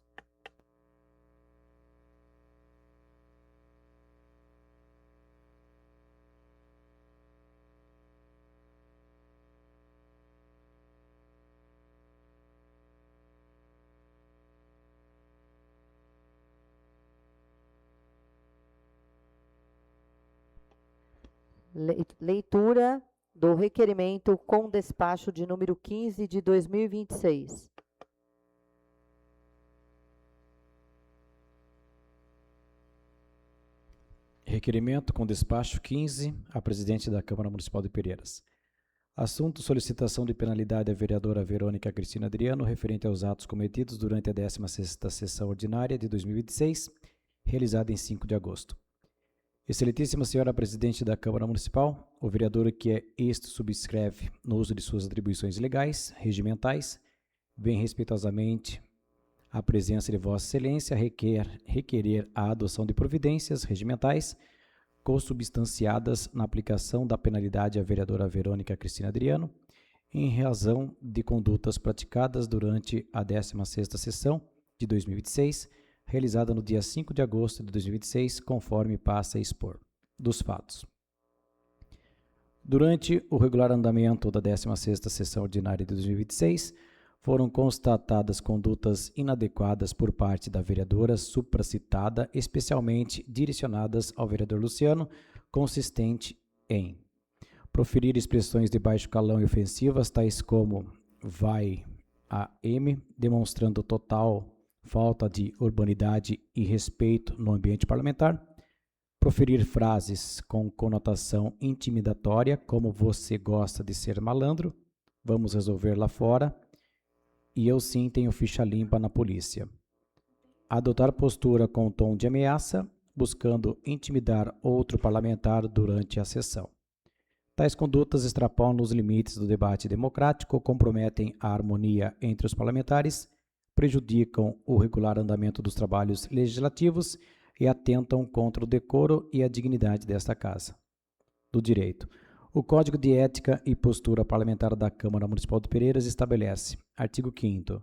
Leitura do requerimento com despacho de número 15 de 2026. Requerimento com despacho 15 a presidente da Câmara Municipal de Pereiras. Assunto: solicitação de penalidade à vereadora Verônica Cristina Adriano referente aos atos cometidos durante a 16ª sessão ordinária de 2026, realizada em 5 de agosto. Excelentíssima senhora presidente da Câmara Municipal, o vereador que subscreve no uso de suas atribuições legais, regimentais, vem respeitosamente à presença de Vossa Excelência requerer a adoção de providências regimentais consubstanciadas na aplicação da penalidade à vereadora Verônica Cristina Adriano, em razão de condutas praticadas durante a 16ª sessão de 2026, realizada no dia 5 de agosto de 2026, conforme passa a expor. Dos fatos. Durante o regular andamento da 16ª sessão ordinária de 2026, foram constatadas condutas inadequadas por parte da vereadora supracitada, especialmente direcionadas ao vereador Luciano, consistente em proferir expressões de baixo calão e ofensivas, tais como vai a M, demonstrando total falta de urbanidade e respeito no ambiente parlamentar, proferir frases com conotação intimidatória, como você gosta de ser malandro, vamos resolver lá fora, e eu sim tenho ficha limpa na polícia. Adotar postura com tom de ameaça, buscando intimidar outro parlamentar durante a sessão. Tais condutas extrapolam os limites do debate democrático, comprometem a harmonia entre os parlamentares, prejudicam o regular andamento dos trabalhos legislativos e atentam contra o decoro e a dignidade desta Casa. Do direito. O Código de Ética e Postura Parlamentar da Câmara Municipal de Pereiras estabelece, artigo 5º,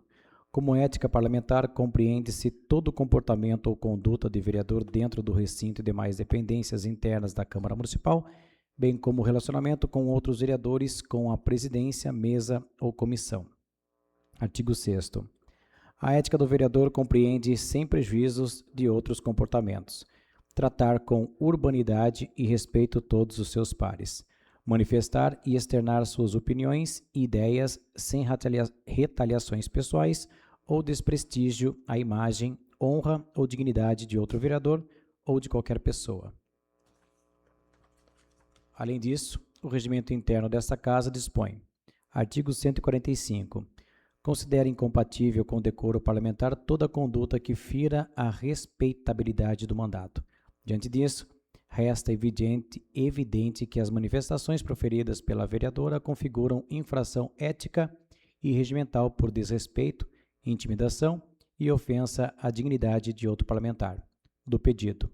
como ética parlamentar compreende-se todo comportamento ou conduta de vereador dentro do recinto e demais dependências internas da Câmara Municipal, bem como o relacionamento com outros vereadores, com a presidência, mesa ou comissão. Artigo 6º. A ética do vereador compreende, sem prejuízos de outros comportamentos, tratar com urbanidade e respeito todos os seus pares, manifestar e externar suas opiniões e ideias sem retaliações pessoais ou desprestígio à imagem, honra ou dignidade de outro vereador ou de qualquer pessoa. Além disso, o regimento interno desta Casa dispõe, artigo 145, considera incompatível com o decoro parlamentar toda conduta que fira a respeitabilidade do mandato. Diante disso, resta evidente que as manifestações proferidas pela vereadora configuram infração ética e regimental por desrespeito, intimidação e ofensa à dignidade de outro parlamentar. Do pedido.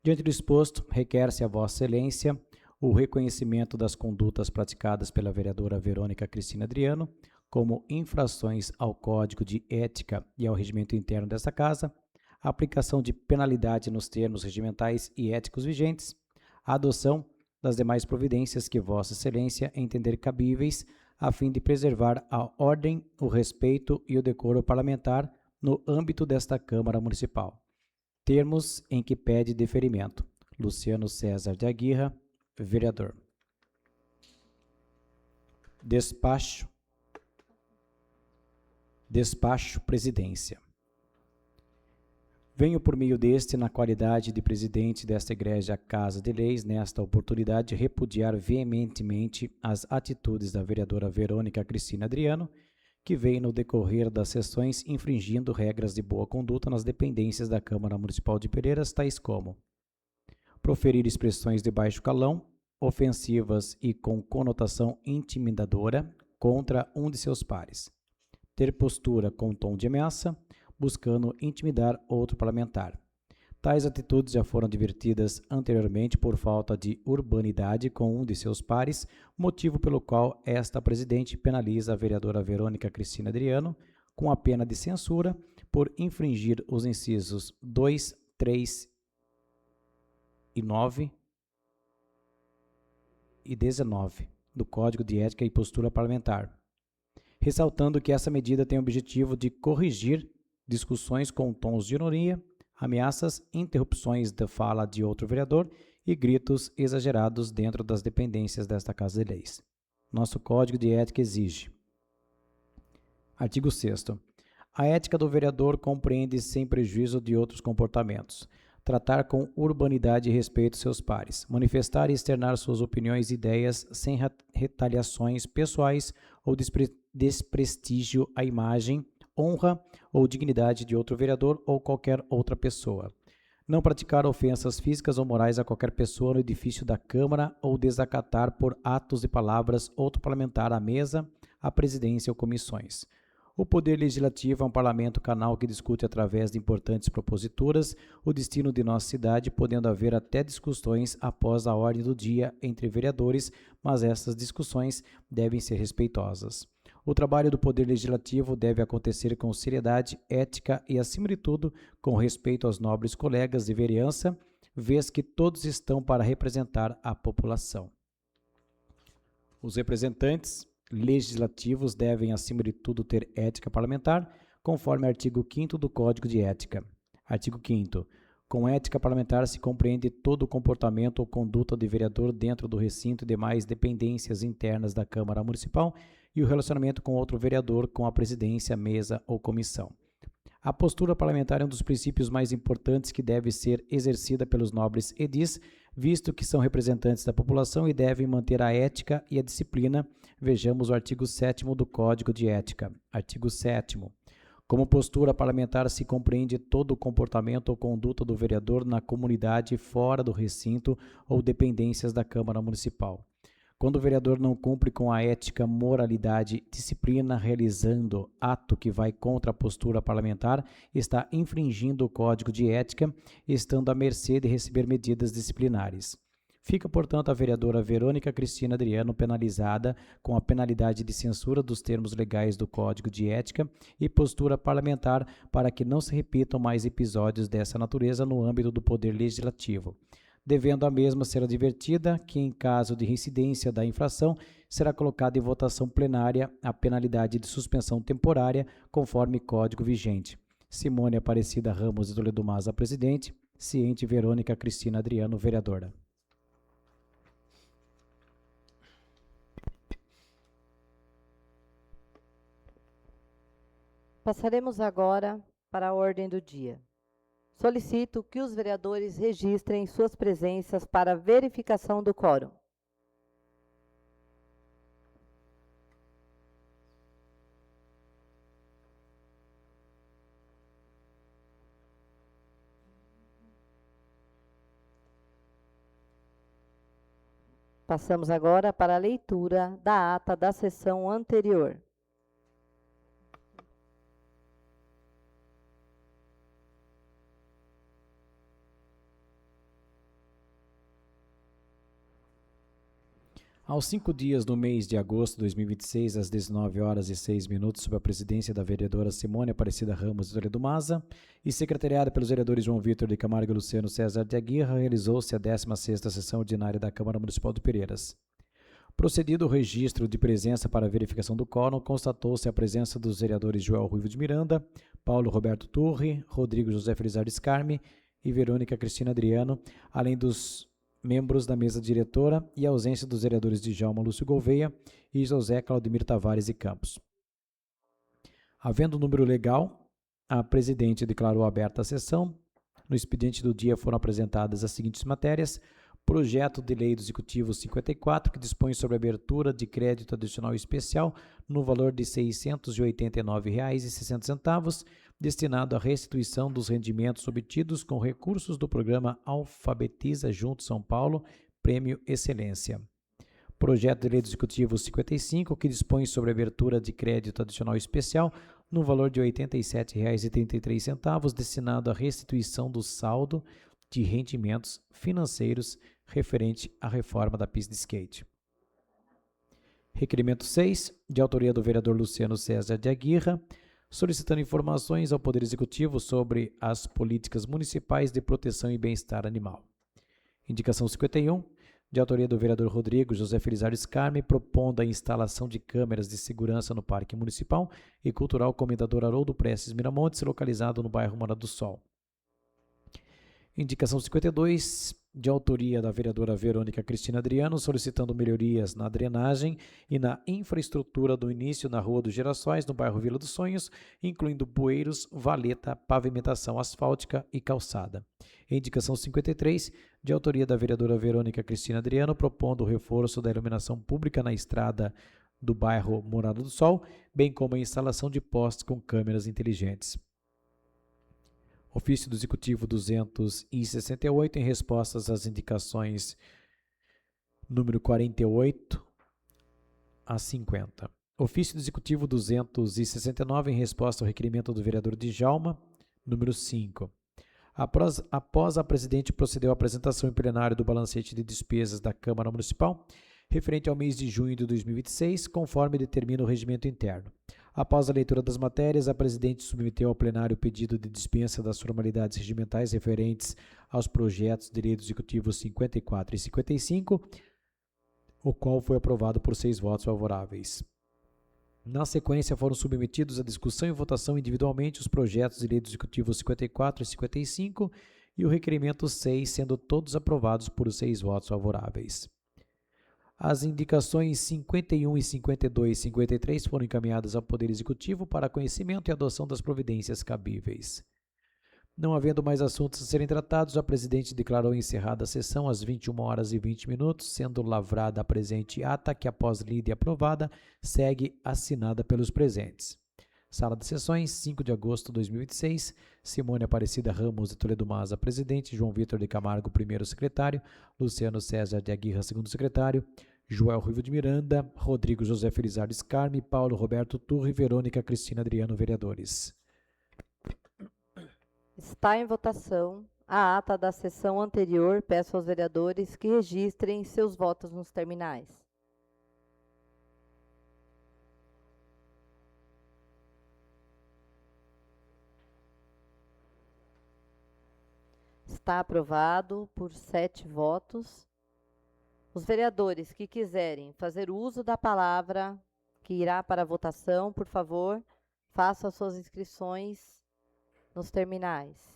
Diante do exposto, requer-se a Vossa Excelência o reconhecimento das condutas praticadas pela vereadora Verônica Cristina Adriano como infrações ao Código de Ética e ao regimento interno desta Casa, a aplicação de penalidade nos termos regimentais e éticos vigentes, a adoção das demais providências que Vossa Excelência entender cabíveis, a fim de preservar a ordem, o respeito e o decoro parlamentar no âmbito desta Câmara Municipal. Termos em que pede deferimento. Luciano César de Aguirra, vereador. Despacho, presidência. Venho por meio deste, na qualidade de presidente desta Igreja Casa de Leis, nesta oportunidade, repudiar veementemente as atitudes da vereadora Verônica Cristina Adriano, que veio no decorrer das sessões infringindo regras de boa conduta nas dependências da Câmara Municipal de Pereiras, tais como proferir expressões de baixo calão, ofensivas e com conotação intimidadora contra um de seus pares, ter postura com tom de ameaça, buscando intimidar outro parlamentar. Tais atitudes já foram advertidas anteriormente por falta de urbanidade com um de seus pares, motivo pelo qual esta presidente penaliza a vereadora Verônica Cristina Adriano com a pena de censura por infringir os incisos 2, 3 e 9 e 19 do Código de Ética e Postura Parlamentar, ressaltando que essa medida tem o objetivo de corrigir discussões com tons de ironia, ameaças, interrupções da fala de outro vereador e gritos exagerados dentro das dependências desta Casa de Leis. Nosso Código de Ética exige. Artigo 6º. A ética do vereador compreende, sem prejuízo de outros comportamentos, tratar com urbanidade e respeito seus pares, manifestar e externar suas opiniões e ideias sem retaliações pessoais ou desprestígio à imagem, honra ou dignidade de outro vereador ou qualquer outra pessoa. Não praticar ofensas físicas ou morais a qualquer pessoa no edifício da Câmara ou desacatar por atos e palavras outro parlamentar à mesa, à presidência ou comissões. O Poder Legislativo é um parlamento canal que discute através de importantes proposituras o destino de nossa cidade, podendo haver até discussões após a ordem do dia entre vereadores, mas essas discussões devem ser respeitosas. O trabalho do Poder Legislativo deve acontecer com seriedade, ética e, acima de tudo, com respeito aos nobres colegas de vereança, vez que todos estão para representar a população. Os representantes legislativos devem, acima de tudo, ter ética parlamentar, conforme artigo 5º do Código de Ética. Artigo 5º. Com ética parlamentar se compreende todo o comportamento ou conduta de vereador dentro do recinto e demais dependências internas da Câmara Municipal e o relacionamento com outro vereador, com a presidência, mesa ou comissão. A postura parlamentar é um dos princípios mais importantes que deve ser exercida pelos nobres edis, visto que são representantes da população e devem manter a ética e a disciplina. Vejamos o artigo 7º do Código de Ética. Artigo 7º. Como postura parlamentar se compreende todo o comportamento ou conduta do vereador na comunidade fora do recinto ou dependências da Câmara Municipal. Quando o vereador não cumpre com a ética, moralidade, disciplina, realizando ato que vai contra a postura parlamentar, está infringindo o Código de Ética, estando à mercê de receber medidas disciplinares. Fica, portanto, a vereadora Verônica Cristina Adriano penalizada com a penalidade de censura dos termos legais do Código de Ética e postura parlamentar para que não se repitam mais episódios dessa natureza no âmbito do Poder Legislativo, devendo a mesma ser advertida que, em caso de reincidência da infração, será colocada em votação plenária a penalidade de suspensão temporária, conforme Código vigente. Simone Aparecida Ramos de Toledo Maza, presidente. Ciente Verônica Cristina Adriano, vereadora. Passaremos agora para a ordem do dia. Solicito que os vereadores registrem suas presenças para verificação do quórum. Passamos agora para a leitura da ata da sessão anterior. Aos 5 dias do mês de agosto de 2026, às 19h06, sob a presidência da vereadora Simone Aparecida Ramos de Toledo Maza e secretariada pelos vereadores João Vitor de Camargo e Luciano César de Aguirre, realizou-se a 16ª sessão ordinária da Câmara Municipal de Pereiras. Procedido o registro de presença para verificação do quórum, constatou-se a presença dos vereadores Joel Ruivo de Miranda, Paulo Roberto Turri, Rodrigo José Felizardo Scarmi e Verônica Cristina Adriano, além dos membros da mesa diretora e a ausência dos vereadores Djalma Lúcio Gouveia e José Claudemir Tavares e Campos. Havendo número legal, a presidente declarou aberta a sessão. No expediente do dia foram apresentadas as seguintes matérias: projeto de lei do Executivo 54, que dispõe sobre a abertura de crédito adicional especial no valor de R$ 689,60, destinado à restituição dos rendimentos obtidos com recursos do programa Alfabetiza Junto São Paulo, Prêmio Excelência. Projeto de lei do Executivo 55, que dispõe sobre a abertura de crédito adicional especial no valor de R$ 87,33, destinado à restituição do saldo de rendimentos financeiros referente à reforma da pista de skate. Requerimento 6, de autoria do vereador Luciano César de Aguirre, solicitando informações ao Poder Executivo sobre as políticas municipais de proteção e bem-estar animal. Indicação 51, de autoria do vereador Rodrigo José Felizardo Scarmi, propondo a instalação de câmeras de segurança no Parque Municipal e Cultural Comendador Haroldo Prestes Miramontes, localizado no bairro Morada do Sol. Indicação 52, de autoria da vereadora Verônica Cristina Adriano, solicitando melhorias na drenagem e na infraestrutura do início na Rua dos Girassóis, no bairro Vila dos Sonhos, incluindo bueiros, valeta, pavimentação asfáltica e calçada. Indicação 53, de autoria da vereadora Verônica Cristina Adriano, propondo o reforço da iluminação pública na estrada do bairro Morada do Sol, bem como a instalação de postes com câmeras inteligentes. Ofício do Executivo 268, em respostas às indicações número 48 a 50. Ofício do Executivo 269, em resposta ao requerimento do vereador Djalma, número 5. Após a presidente procedeu à apresentação em plenário do balancete de despesas da Câmara Municipal, referente ao mês de junho de 2026, conforme determina o regimento interno. Após a leitura das matérias, a presidente submeteu ao plenário o pedido de dispensa das formalidades regimentais referentes aos projetos de lei do Executivo 54 e 55, o qual foi aprovado por 6 votos favoráveis. Na sequência, foram submetidos à discussão e votação individualmente os projetos de lei do Executivo 54 e 55 e o requerimento 6, sendo todos aprovados por 6 votos favoráveis. As indicações 51 e 52 e 53 foram encaminhadas ao Poder Executivo para conhecimento e adoção das providências cabíveis. Não havendo mais assuntos a serem tratados, a presidente declarou encerrada a sessão às 21h20, sendo lavrada a presente ata que, após lida e aprovada, segue assinada pelos presentes. Sala de Sessões, 5 de agosto de 2026, Simone Aparecida Ramos de Toledo Maza, presidente, João Vitor de Camargo, primeiro secretário, Luciano César de Aguirra, segundo secretário, Joel Ruivo de Miranda, Rodrigo José Felizardo Scarme, Paulo Roberto Turri, Verônica Cristina Adriano, vereadores. Está em votação a ata da sessão anterior. Peço aos vereadores que registrem seus votos nos terminais. Está aprovado por 7 votos. Os vereadores que quiserem fazer uso da palavra que irá para a votação, por favor, façam as suas inscrições nos terminais.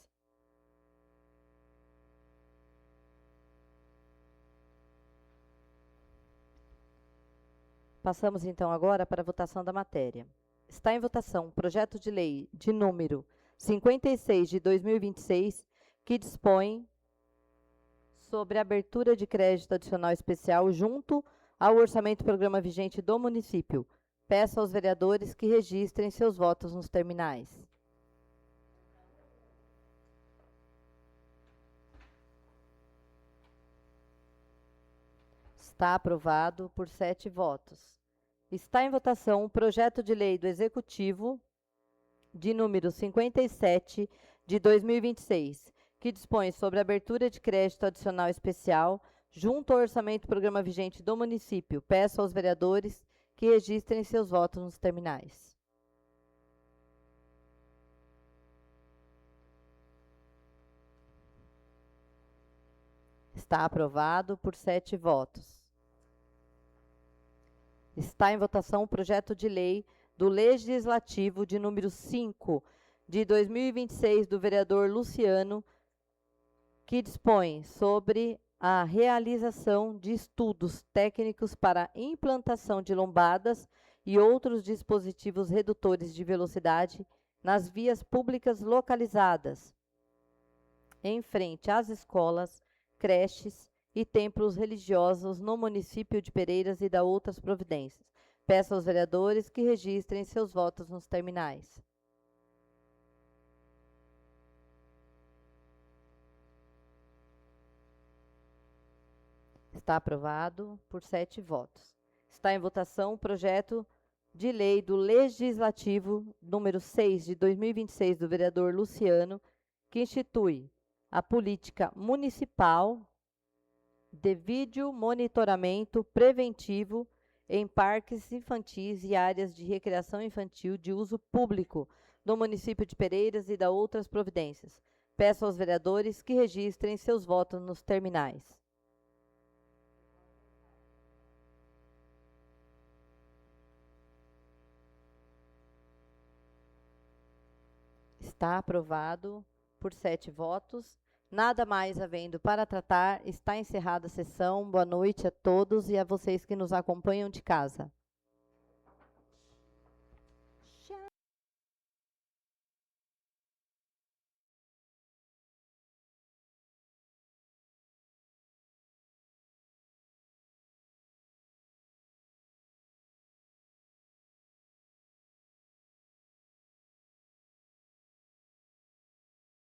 Passamos então agora para a votação da matéria. Está em votação o projeto de lei de número 56 de 2026, que dispõe sobre a abertura de crédito adicional especial junto ao orçamento programa vigente do município. Peço aos vereadores que registrem seus votos nos terminais. Está aprovado por 7 votos. Está em votação o projeto de lei do Executivo de número 57 de 2026, que dispõe sobre a abertura de crédito adicional especial junto ao orçamento programa vigente do município. Peço aos vereadores que registrem seus votos nos terminais. Está aprovado por 7 votos. Está em votação o projeto de lei do Legislativo de número 5 de 2026 do vereador Luciano, que dispõe sobre a realização de estudos técnicos para implantação de lombadas e outros dispositivos redutores de velocidade nas vias públicas localizadas em frente às escolas, creches e templos religiosos no município de Pereiras e da outras providências. Peço aos vereadores que registrem seus votos nos terminais. Está aprovado por 7 votos. Está em votação o projeto de lei do Legislativo número 6 de 2026 do vereador Luciano, que institui a política municipal de vídeo monitoramento preventivo em parques infantis e áreas de recreação infantil de uso público no município de Pereiras e da outras providências. Peço aos vereadores que registrem seus votos nos terminais. Está aprovado por 7 votos. Nada mais havendo para tratar, está encerrada a sessão. Boa noite a todos e a vocês que nos acompanham de casa.